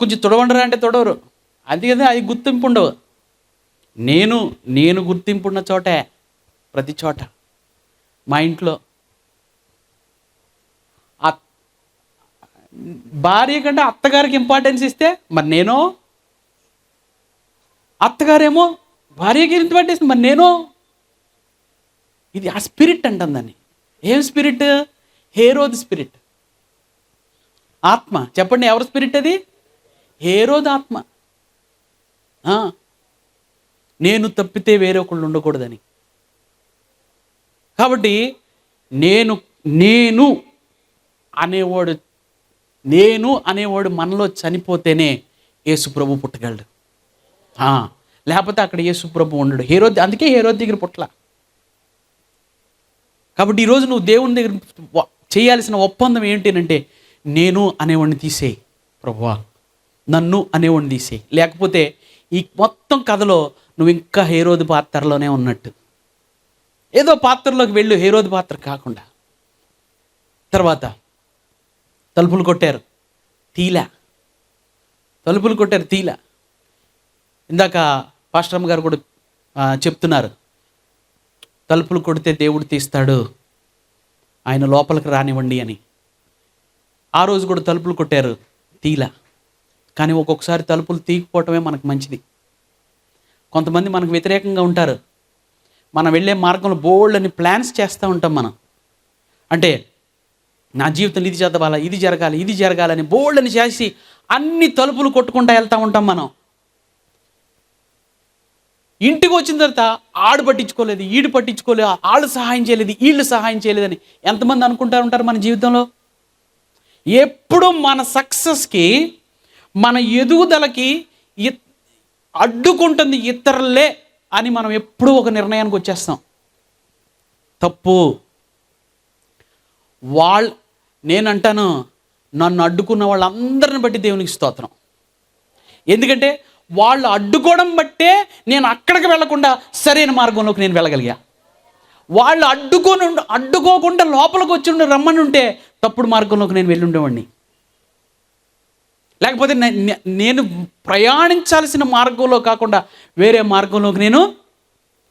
S1: కొంచెం తొడవండరా అంటే తొడవరు. అది కదా, అది గుర్తింపు ఉండవు. నేను గుర్తింపు ఉన్న చోటే, ప్రతి చోట. మా ఇంట్లో భార్య కంటే అత్తగారికి ఇంపార్టెన్స్ ఇస్తే, మరి నేను అత్తగారేమో భార్యకి ఇంపార్టెన్స్, మరి నేను. ఇది ఆ స్పిరిట్ అంటాం దాన్ని. ఏం స్పిరిట్? హేరోదు స్పిరిట్, ఆత్మ. చెప్పండి, ఎవరి స్పిరిట్ అది? హేరోదు ఆత్మ. నేను తప్పితే వేరే ఒకళ్ళు ఉండకూడదని. కాబట్టి నేను అనేవాడు మనలో చనిపోతేనే యేసు ప్రభు పుట్టగలడు. లేకపోతే అక్కడ యేసు ప్రభు ఉండడు. అందుకే హేరోదు దగ్గర పుట్టల. కాబట్టి ఈరోజు నువ్వు దేవుని దగ్గర చేయాల్సిన ఒప్పందం ఏంటంటే, నేను అనేవాడిని తీసేయి ప్రభువా, నన్ను అనేవాడిని తీసేయి. లేకపోతే ఈ మొత్తం కథలో నువ్వు ఇంకా హేరోదు పాత్రలోనే ఉన్నట్టు. ఏదో పాత్రలోకి వెళ్ళు, హేరోదు పాత్ర కాకుండా. తర్వాత తలుపులు కొట్టారు, తీలా. ఇందాక పాస్టరమ్మ గారు కూడా చెప్తున్నారు, తలుపులు కొడితే దేవుడు తీస్తాడు, ఆయన లోపలికి రానివ్వండి అని. ఆ రోజు కూడా తలుపులు కొట్టారు, తీలా. కానీ ఒక్కొక్కసారి తలుపులు తీయకపోవటమే మనకు మంచిది. కొంతమంది మనకు వ్యతిరేకంగా ఉంటారు. మనం వెళ్ళే మార్గంలో బోల్డ్ అని ప్లాన్స్ చేస్తూ ఉంటాం మనం. అంటే నా జీవితంలో ఇది చదవాలా, ఇది జరగాలని బోల్డ్ అని చేసి అన్ని తలుపులు కొట్టుకుంటూ వెళ్తూ ఉంటాం మనం. ఇంటికి వచ్చిన తర్వాత ఆడు పట్టించుకోలేదు, ఈడు పట్టించుకోలేదు, వాళ్ళు సహాయం చేయలేదు, వీళ్ళు సహాయం చేయలేదని ఎంతమంది అనుకుంటూ ఉంటారు మన జీవితంలో? ఎప్పుడు మన సక్సెస్కి, మన ఎదుగుదలకి అడ్డుకుంటుంది ఇతరులే అని మనం ఎప్పుడూ ఒక నిర్ణయానికి వచ్చేస్తాం. తప్పు. నేనంటాను, నన్ను అడ్డుకున్న వాళ్ళందరిని బట్టి దేవునికి స్తోత్రం. ఎందుకంటే వాళ్ళు అడ్డుకోవడం బట్టే నేను అక్కడికి వెళ్లకుండా సరైన మార్గంలోకి నేను వెళ్ళగలిగా. వాళ్ళు అడ్డుకోకుండా లోపలికి వచ్చి రమ్మని ఉంటే తప్పుడు మార్గంలోకి నేను వెళ్ళి ఉండేవాడిని. లేకపోతే నేను ప్రయాణించాల్సిన మార్గంలో కాకుండా వేరే మార్గంలోకి నేను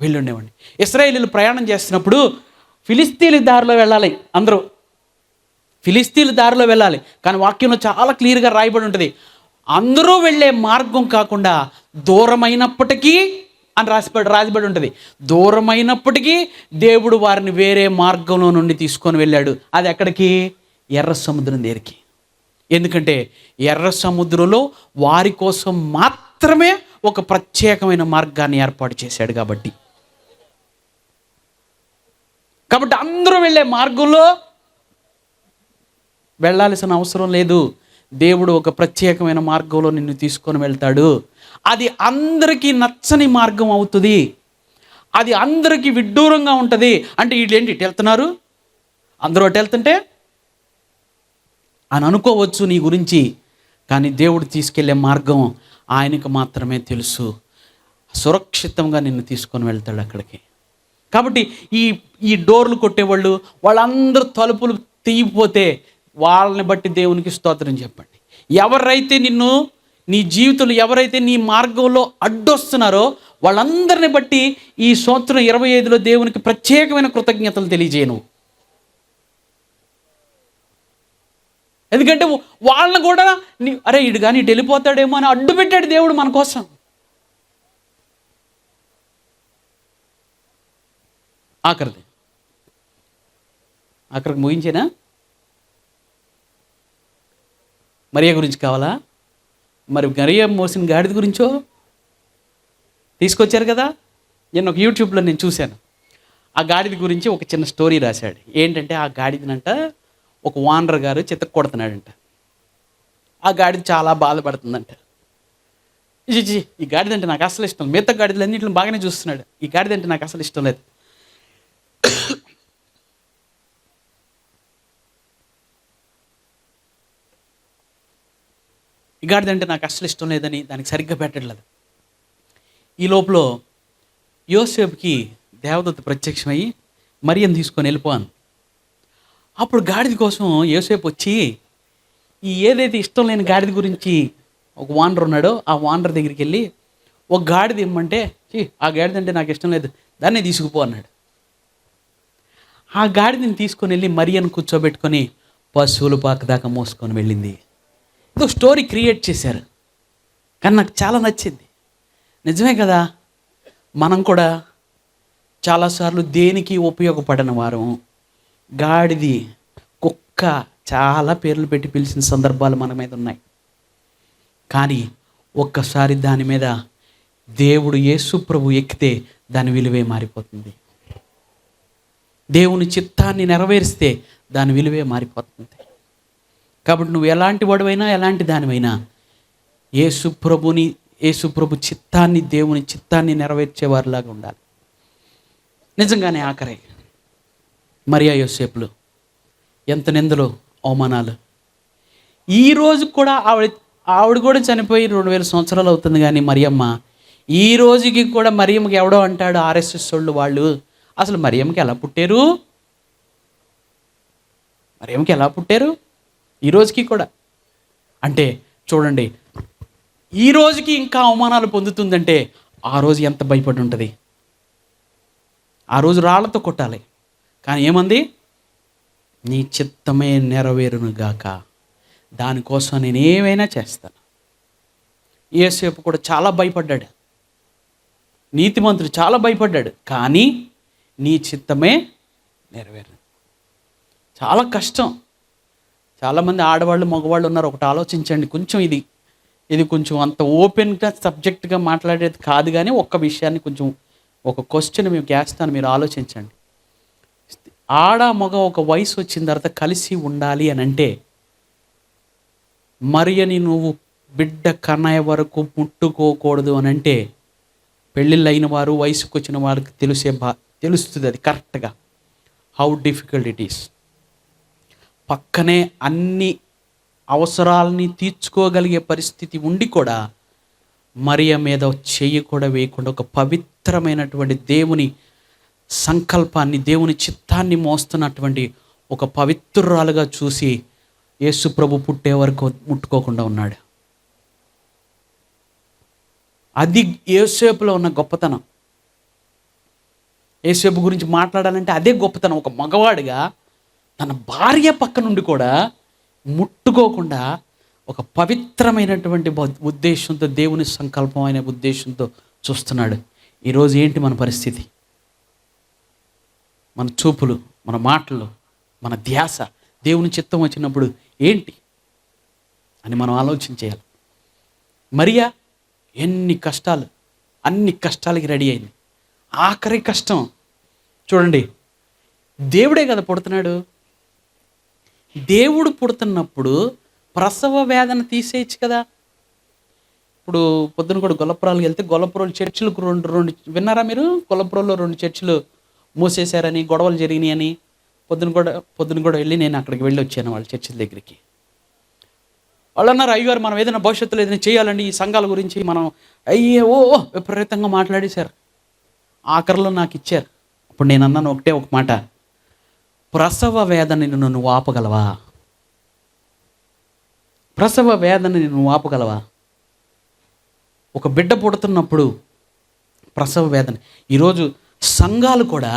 S1: వెళ్ళి ఉండేవాడిని. ఇశ్రాయేలీయులు ప్రయాణం చేస్తున్నప్పుడు ఫిలిస్తీన్ల దారిలో వెళ్ళాలి. అందరూ ఫిలిస్తీన్ల దారిలో వెళ్ళాలి. కానీ వాక్యంలో చాలా క్లియర్గా రాయబడి ఉంటుంది, అందరూ వెళ్ళే మార్గం కాకుండా దూరమైనప్పటికీ అని రాసిబడి ఉంటుంది. దూరమైనప్పటికీ దేవుడు వారిని వేరే మార్గంలో నుండి తీసుకొని వెళ్ళాడు. అది ఎక్కడికి? ఎర్ర సముద్రం దగ్గరికి. ఎందుకంటే ఎర్ర సముద్రంలో వారి కోసం మాత్రమే ఒక ప్రత్యేకమైన మార్గాన్ని ఏర్పాటు చేశాడు. కాబట్టి అందరూ వెళ్ళే మార్గంలో వెళ్ళాల్సిన అవసరం లేదు. దేవుడు ఒక ప్రత్యేకమైన మార్గంలో నిన్ను తీసుకొని వెళ్తాడు. అది అందరికీ నచ్చని మార్గం అవుతుంది, అది అందరికీ విడ్డూరంగా ఉంటుంది. అంటే వీళ్ళేంటి ఇటు వెళ్తున్నారు, అందరూ అటు వెళ్తుంటే అని అనుకోవచ్చు నీ గురించి. కానీ దేవుడు తీసుకెళ్లే మార్గం ఆయనకు మాత్రమే తెలుసు. సురక్షితంగా నిన్ను తీసుకొని వెళ్తాడు అక్కడికి. కాబట్టి ఈ డోర్లు కొట్టేవాళ్ళు వాళ్ళందరూ తలుపులు తీయిపోతే వాళ్ళని బట్టి దేవునికి స్తోత్రం చెప్పండి. ఎవరైతే నీ జీవితంలో ఎవరైతే నీ మార్గంలో అడ్డొస్తున్నారో వాళ్ళందరిని బట్టి ఈ సంవత్సరం 25లో దేవునికి ప్రత్యేకమైన కృతజ్ఞతలు తెలియజేయను. ఎందుకంటే వాళ్ళని కూడా అరే ఇడు కానీ ఇటు వెళ్ళిపోతాడేమో అని అడ్డు పెట్టాడు దేవుడు మన కోసం. ఆఖరికి ముగించేనా? మరియా గురించి కావాలా? మరి మరియా మోసిన గాడిద గురించో తీసుకొచ్చారు కదా. నేను ఒక యూట్యూబ్లో నేను చూశాను. ఆ గాడిద గురించి ఒక చిన్న స్టోరీ రాశాడు. ఏంటంటే ఆ గాడిదనంట ఒక వానర్ గారు చితక కొడుతున్నాడంట. ఆ గాడిద చాలా బాధపడుతుందంట. ఈ గాడిద అంటే నాకు అసలు ఇష్టం, మిగతా గాడిదలు అన్నింటిని బాగానే చూస్తున్నాడు, ఈ గాడిద అంటే నాకు అసలు ఇష్టం లేదు. ఈ గాడిద అంటే నాకు అసలు ఇష్టం లేదని దానికి సరిగ్గా పెట్టట్లేదు. ఈ లోపల యోసేపుకి దేవదూత ప్రత్యక్షమయ్యి మరియను తీసుకొని వెళ్ళిపోను. అప్పుడు గాడిద కోసం యోసేపు వచ్చి ఏదైతే ఇష్టం లేని గాడిద గురించి ఒక వానర్ ఉన్నాడో ఆ వానర్ దగ్గరికి వెళ్ళి ఒక గాడిద ఇమ్మంటే ఆ గాడిద అంటే నాకు ఇష్టం లేదు, దాన్నే తీసుకుపో అన్నాడు. ఆ గాడిదని తీసుకొని వెళ్ళి మరియను కూర్చోబెట్టుకొని పశువుల పాక దాకా మోసుకొని వెళ్ళింది. ఏదో స్టోరీ క్రియేట్ చేశారు, కానీ నాకు చాలా నచ్చింది. నిజమే కదా, మనం కూడా చాలాసార్లు దేనికి ఉపయోగపడని వారం, గాడిది, కుక్క చాలా పేర్లు పెట్టి పిలిచిన సందర్భాలు మన మీద ఉన్నాయి. కానీ ఒక్కసారి దాని మీద దేవుడు యేసు ప్రభు ఎక్కితే దాని విలువే మారిపోతుంది. దేవుని చిత్తాన్ని నెరవేరిస్తే దాని విలువే మారిపోతుంది. కాబట్టి నువ్వు ఎలాంటి వాడివైనా ఎలాంటి దానివైనా యేసు ప్రభు చిత్తాన్ని, దేవుని చిత్తాన్ని నెరవేర్చేవారిలాగా ఉండాలి. నిజంగానే ఆఖరే మరియా యోసేపులు ఎంత నిందలు అవమానాలు. ఈరోజు కూడా ఆవిడ కూడా చనిపోయి 2000 సంవత్సరాలు అవుతుంది. కానీ మరియమ్మ ఈ రోజుకి కూడా మరియమ్మకి ఎవడో అంటాడు ఆర్ఎస్ఎస్ వాళ్ళు అసలు మరియమ్మకి ఎలా పుట్టారు, మరియమ్మకి ఎలా పుట్టారు ఈ రోజుకి కూడా. అంటే చూడండి, ఈ రోజుకి ఇంకా అవమానాలు పొందుతుందంటే ఆ రోజు ఎంత భయపడి ఉంటుంది. ఆ రోజు రాళ్లతో కొట్టాలి, కానీ ఏమంది? నీ చిత్తమే నెరవేరునుగాక, దానికోసం నేను ఏమైనా చేస్తాను. యేసేపు కూడా చాలా భయపడ్డాడు, నీతిమంతుడు చాలా భయపడ్డాడు, కానీ నీ చిత్తమే నెరవేరు. చాలా కష్టం. చాలామంది ఆడవాళ్ళు మగవాళ్ళు ఉన్నారు. ఒకటి ఆలోచించండి, కొంచెం ఇది ఇది కొంచెం అంత ఓపెన్గా సబ్జెక్ట్గా మాట్లాడేది కాదు, కానీ ఒక్క విషయాన్ని కొంచెం ఒక క్వశ్చన్ మీకు వేస్తాను, మీరు ఆలోచించండి. ఆడ మగ ఒక వయసు వచ్చిన తర్వాత కలిసి ఉండాలి అని అంటే, మరియని నువ్వు బిడ్డ కన్నయ్య వరకు ముట్టుకోకూడదు అని అంటే, పెళ్ళిళ్ళు అయిన వారు, వయసుకు వచ్చిన వారికి తెలుస్తుంది అది కరెక్ట్గా హౌ డిఫికల్ట్ ఇట్ ఈస్. పక్కనే అన్ని అవసరాలని తీర్చుకోగలిగే పరిస్థితి ఉండి కూడా మరియ మీద చెయ్యి కూడా వేయకుండా ఒక పవిత్రమైనటువంటి దేవుని సంకల్పాన్ని, దేవుని చిత్తాన్ని మోస్తున్నటువంటి ఒక పవిత్రురాలుగా చూసి యేసు ప్రభు పుట్టే వరకు ముట్టుకోకుండా ఉన్నాడు. అది యేసేపులో ఉన్న గొప్పతనం. యేసేపు గురించి మాట్లాడాలంటే అదే గొప్పతనం. ఒక మగవాడిగా తన భార్య పక్క నుండి కూడా ముట్టుకోకుండా ఒక పవిత్రమైనటువంటి ఉద్దేశంతో, దేవుని సంకల్పం అనే ఉద్దేశంతో చూస్తున్నాడు. ఈరోజు ఏంటి మన పరిస్థితి? మన చూపులు, మన మాటలు, మన ధ్యాస దేవుని చిత్తం వచ్చినప్పుడు ఏంటి అని మనం ఆలోచన చేయాలి. మరియా ఎన్ని కష్టాలు, అన్ని కష్టాలకి రెడీ అయింది. ఆఖరి కష్టం చూడండి, దేవుడే కదా పుడుతున్నాడు. దేవుడు పుడుతున్నప్పుడు ప్రసవ వేదన తీసేయచ్చు కదా. ఇప్పుడు పొద్దున కూడా గొల్లపురాలకు వెళ్తే, గొల్లపురాలు చర్చిలకు రెండు విన్నారా మీరు? గొల్లపురంలో 2 చర్చిలు మూసేశారని, గొడవలు జరిగినాయి అని పొద్దున కూడా వెళ్ళి నేను అక్కడికి వెళ్ళి వచ్చాను వాళ్ళ చర్చిల దగ్గరికి. వాళ్ళు అన్నారు, అయ్యారు మనం ఏదైనా భవిష్యత్తులో ఏదైనా చేయాలండి, ఈ సంఘాల గురించి మనం విపరీతంగా మాట్లాడేశారు. ఆఖరిలో నాకు ఇచ్చారు. అప్పుడు నేను అన్నాను ఒకటే ఒక మాట, ప్రసవ వేదనని నువ్వు ఆపగలవా? ప్రసవ వేదనని నువ్వు ఆపగలవా? ఒక బిడ్డ పుడుతున్నప్పుడు ప్రసవ వేదన. ఈరోజు సంఘాలు కూడా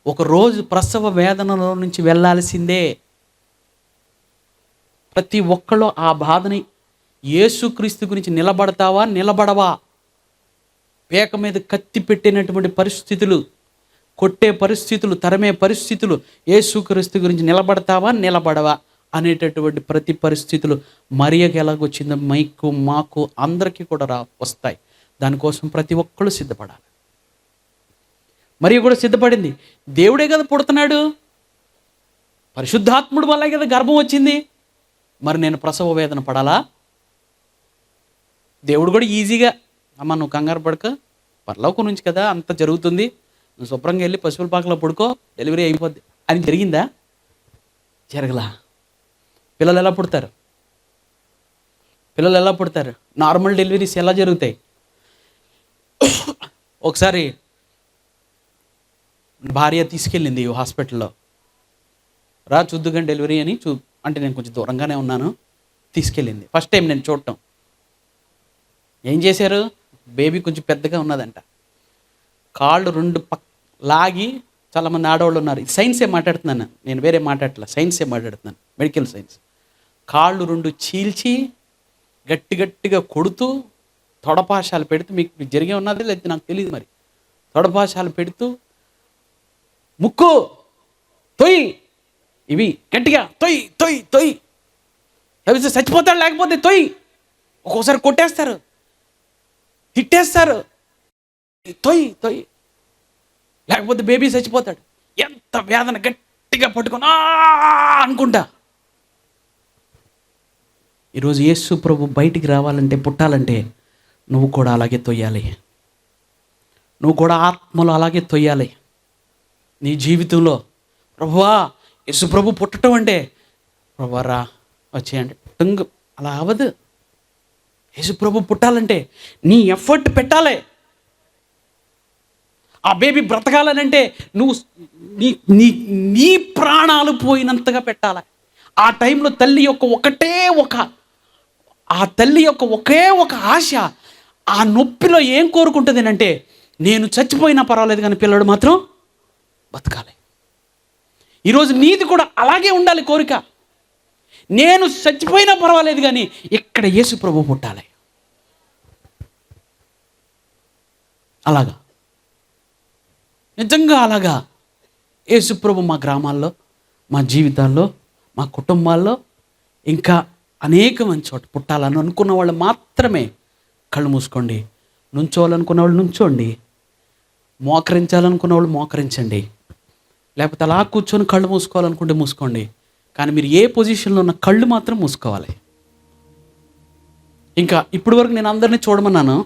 S1: ఒకరోజు ప్రసవ వేదనలో నుంచి వెళ్ళాల్సిందే. ప్రతి ఒక్కళ్ళు ఆ బాధని, యేసుక్రీస్తు గురించి నిలబడతావా నిలబడవా, పేక మీద కత్తి పెట్టినటువంటి పరిస్థితులు, కొట్టే పరిస్థితులు, తరమే పరిస్థితులు, యేసుక్రీస్తు గురించి నిలబడతావా నిలబడవా అనేటటువంటి ప్రతి పరిస్థితులు మరియకి ఎలాగొచ్చిందో మైకు మాకు అందరికీ కూడా వస్తాయి. దానికోసం ప్రతి ఒక్కళ్ళు సిద్ధపడాలి. మరియ కూడా సిద్ధపడింది. దేవుడే కదా పుడుతున్నాడు, పరిశుద్ధాత్ముడు వల్లే కదా గర్భం వచ్చింది. మరి నేను ప్రసవ వేదన పడాలా? దేవుడు కూడా ఈజీగా, అమ్మ నువ్వు కంగారు పడక, పరలోకం నుంచి కదా అంత జరుగుతుంది, నువ్వు శుభ్రంగా వెళ్ళి పశువుల పాకలో పడుకో, డెలివరీ అయిపోద్ది అని జరిగిందా? జరగలా. పిల్లలు ఎలా పుడతారు? నార్మల్ డెలివరీస్ ఎలా జరుగుతాయి? ఒకసారి భార్య తీసుకెళ్ళింది హాస్పిటల్లో, రా చూద్దుగాని డెలివరీ అని. అంటే నేను కొంచెం దూరంగానే ఉన్నాను, తీసుకెళ్ళింది. ఫస్ట్ టైం నేను చూడటం. ఏం చేశారు, బేబీ కొంచెం పెద్దగా ఉన్నదంట, కాళ్ళు 2 లాగి, చాలామంది ఆడవాళ్ళు ఉన్నారు, సైన్సే మాట్లాడుతున్నాను నేను, వేరే మాట్లాడట్లా, సైన్సే మాట్లాడుతున్నాను, మెడికల్ సైన్స్. కాళ్ళు 2 చీల్చి గట్టిగా కొడుతూ, తొడపాశాలు పెడుతూ, మీకు జరిగే ఉన్నది లేకపోతే నాకు తెలియదు, మరి తొడపాశాలు పెడుతూ, ముక్కు తొయ్యి, ఇవి గట్టిగా తొయ్యి అవి చచ్చిపోతాడు, లేకపోతే తొయ్యి, ఒక్కోసారి కొట్టేస్తారు, తిట్టేస్తారు, తొయ్యి లేకపోతే బేబీ చచ్చిపోతాడు. ఎంత వేదన, గట్టిగా పట్టుకొని అనుకుంటా. ఈరోజు యేసు ప్రభు బయటికి రావాలంటే, పుట్టాలంటే నువ్వు కూడా అలాగే తొయ్యాలి. నువ్వు కూడా ఆత్మలో అలాగే తొయ్యాలి. నీ జీవితంలో ప్రభువా యేసు ప్రభు పుట్టడం అంటే, ప్రభువా రా వచ్చేయండి టంగు అలా అవ్వదు. యేసు ప్రభు పుట్టాలంటే నీ ఎఫర్ట్ పెట్టాలి. ఆ బేబీ బ్రతకాలనంటే నువ్వు నీ ప్రాణాలు పోయినంతగా పెట్టాలి. ఆ టైంలో తల్లి యొక్క ఒకే ఒక ఆశ, ఆ నొప్పిలో ఏం కోరుకుంటుంది అంటే, నేను చచ్చిపోయినా పర్వాలేదు కానీ పిల్లడు మాత్రం బతకాలి. ఈరోజు నీది కూడా అలాగే ఉండాలి కోరిక. నేను చచ్చిపోయినా పర్వాలేదు కానీ ఇక్కడ యేసు ప్రభు పుట్టాలి. అలాగా, నిజంగా అలాగా యేసు ప్రభు మా గ్రామాల్లో, మా జీవితాల్లో, మా కుటుంబాల్లో, ఇంకా అనేకమైన చోట పుట్టాలని అనుకున్న వాళ్ళు మాత్రమే కళ్ళు మూసుకోండి. నుంచోవాలనుకున్న వాళ్ళు నుంచోండి, మోకరించాలనుకున్న వాళ్ళు మోకరించండి, లేకపోతే అలా కూర్చొని కళ్ళు మూసుకోవాలనుకుంటే మూసుకోండి. కానీ మీరు ఏ పొజిషన్లో ఉన్న కళ్ళు మాత్రం మూసుకోవాలి. ఇంకా ఇప్పటి వరకు నేను అందరినీ చూడమన్నాను,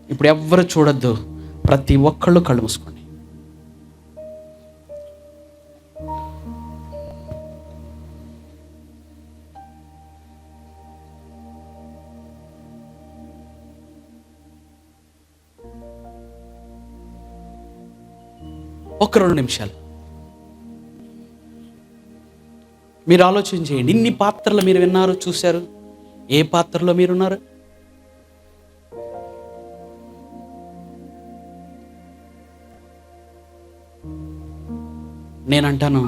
S1: ఇప్పుడు ఎవ్వరు చూడొద్దు, ప్రతి ఒక్కళ్ళు కళ్ళు మూసుకోండి. ఒక 2 నిమిషాలు మీరు ఆలోచన చేయండి. ఇన్ని పాత్రలు మీరు విన్నారు, చూశారు. ఏ పాత్రలో మీరున్నారు? నేనంటాను,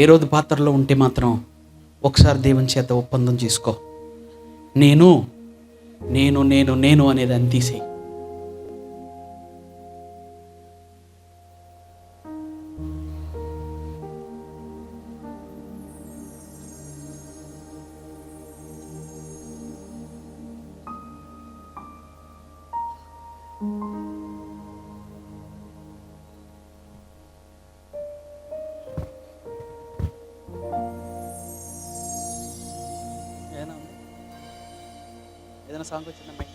S1: ఏ రోజు పాత్రలో ఉంటే మాత్రం ఒకసారి దేవుని చేత ఒప్పందం చేసుకో. నేను నేను నేను నేను అనేది అని తీసేయి. ఏదైనా సాంగ్ వచ్చిందా మైండ్?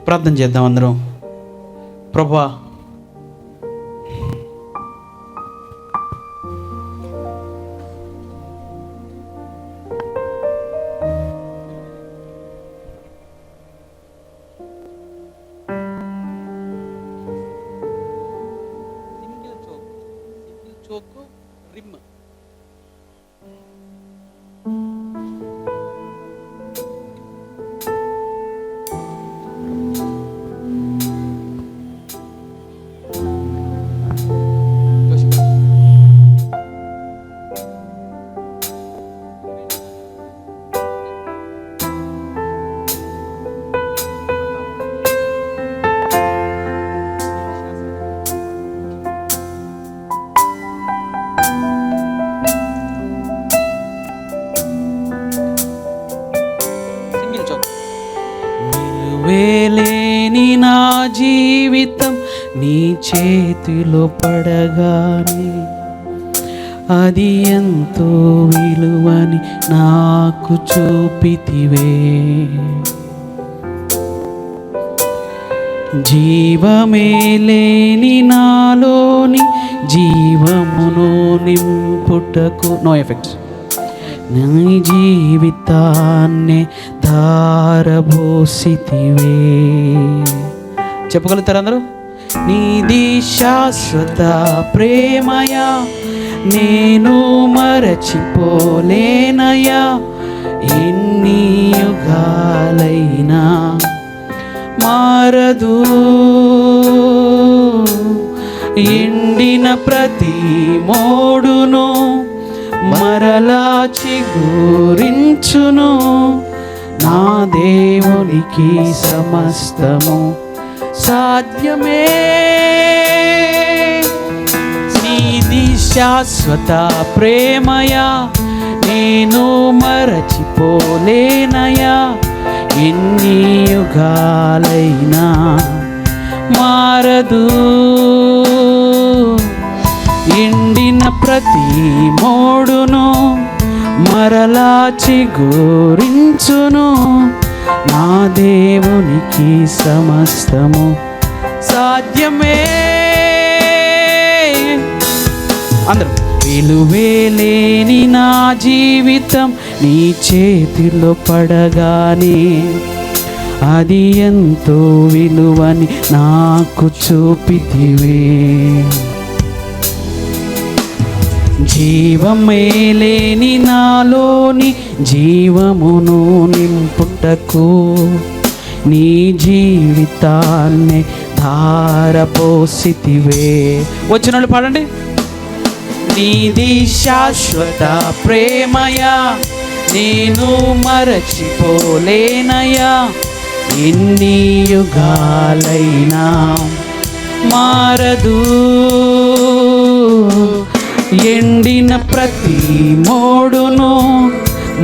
S1: ప్రార్థన చేద్దాం అందరం. ప్రభువా, సింగిల్ చోకు రిమ్ వేలేని నా జీవితం నీ చేతిలో పడగానే అది ఎంతో విలువని నాకు చూపితివే. జీవమే లేని నాలోని జీవమును నింపుటకు నో ఎఫెక్ట్స్ నీ జీవితాన్ని ధారబోసితివే. చెప్పగలుగుతారు అందరూ? నీది శాశ్వత ప్రేమయా, నేను మరచిపోలేనయా, ఎన్ని యుగాలైనా మారదు. ఎండిన ప్రతి మోడును మరలా చిగురించును. నా దేవునికి సమస్తము సాధ్యమే. నీది శాశ్వత ప్రేమయా, నేను మరచిపోలేనయా, ఎన్ని యుగాలైనా మారదు. ఎండిన ప్రతి మోడును మరలా చిగురించును. నా దేవునికి సమస్తము సాధ్యమే. అందరూ విలువేలేని నా జీవితం నీ చేతిలో పడగానే అది ఎంతో విలువని నాకు చూపితివే. జీవమే లేని నాలోని జీవమును నింపుటకు నీ జీవితాన్ని ధారపోసితివే. వచ్చిన వాళ్ళు పాడండి. నీది శాశ్వత ప్రేమయా, నేను మరచిపోలేనయా, ఎన్ని యుగాలైనా మారదు. ఎండిన ప్రతి మోడును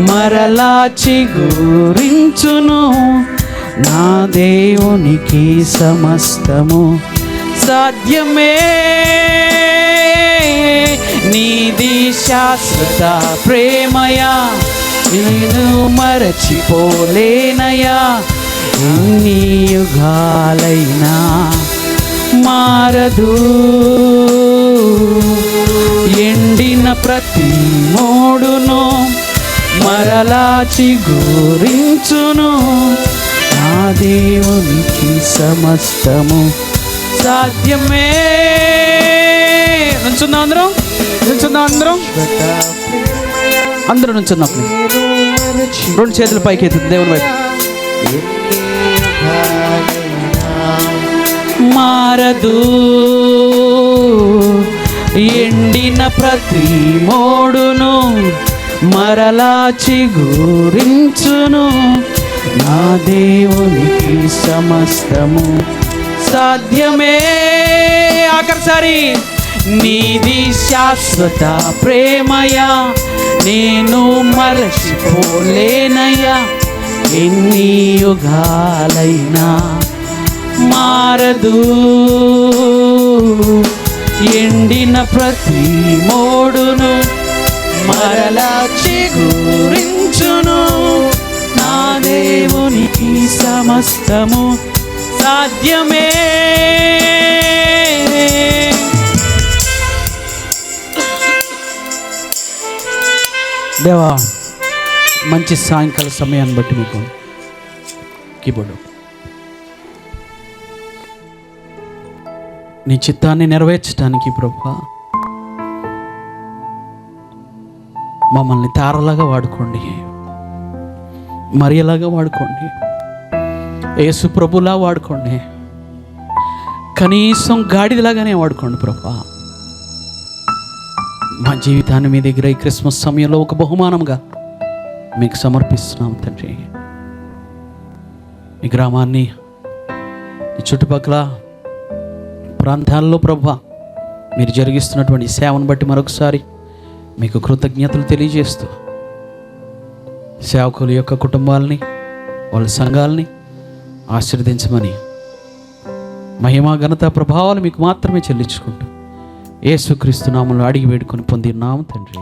S1: మరలా చిగురించును, నా దేవునికి సమస్తము సాధ్యమే. నీది శాశ్వత ప్రేమయా, నేను మరచిపోలేనయా, ఎన్ని యుగాలైనా మారదు. ఎండిన ప్రతి మోడును మరలా చిగురించును, నా దేవునికి సమస్తము సాధ్యమే. నుంచుందాం అందరం, నుంచుందాం అందరం, అందరూ నుంచున్నప్పుడు రెండు చేతులు పైకి ఎత్తుంది దేవుని వైపు. మారదు ఎండిన ప్రతి మోడును మరలా చిగురించును, నా దేవునికి సమస్తము సాధ్యమే. ఆఖరిసారి నీది శాశ్వత ప్రేమయా, నేను మరచిపోలేనయా, ఎన్ని యుగాలైనా మారదు. ఎండిన ప్రతి మోడును మరలా చిగురించును, నా దేవునికి సమస్తము సాధ్యమే. దేవా, మంచి సాయంకాల సమయాన్ని బట్టి మీకు కీబోర్డు నీ చిత్తాన్ని నెరవేర్చడానికి ప్రభువా మమ్మల్ని తారలాగా వాడుకోండి, మరియలాగా వాడుకోండి, యేసు ప్రభులా వాడుకోండి, కనీసం గాడిదలాగానే వాడుకోండి ప్రభువా. మా జీవితాన్ని మీ దగ్గర ఈ క్రిస్మస్ సమయంలో ఒక బహుమానంగా మీకు సమర్పిస్తున్నాం తండ్రి. ఈ గ్రామాన్ని, ఈ చుట్టుపక్కల ప్రాంతాల్లో ప్రభువా మీరు జరిగిస్తున్నటువంటి సేవను బట్టి మరొకసారి మీకు కృతజ్ఞతలు తెలియజేస్తూ, సేవకుల యొక్క కుటుంబాలని, వాళ్ళ సంఘాలని ఆశీర్వదించమని మహిమా ఘనత ప్రభావాలు మీకు మాత్రమే చెల్లించుకుంటూ యేసుక్రీస్తు నామములో అడిగి వేడుకొని పొందినాము తండ్రి.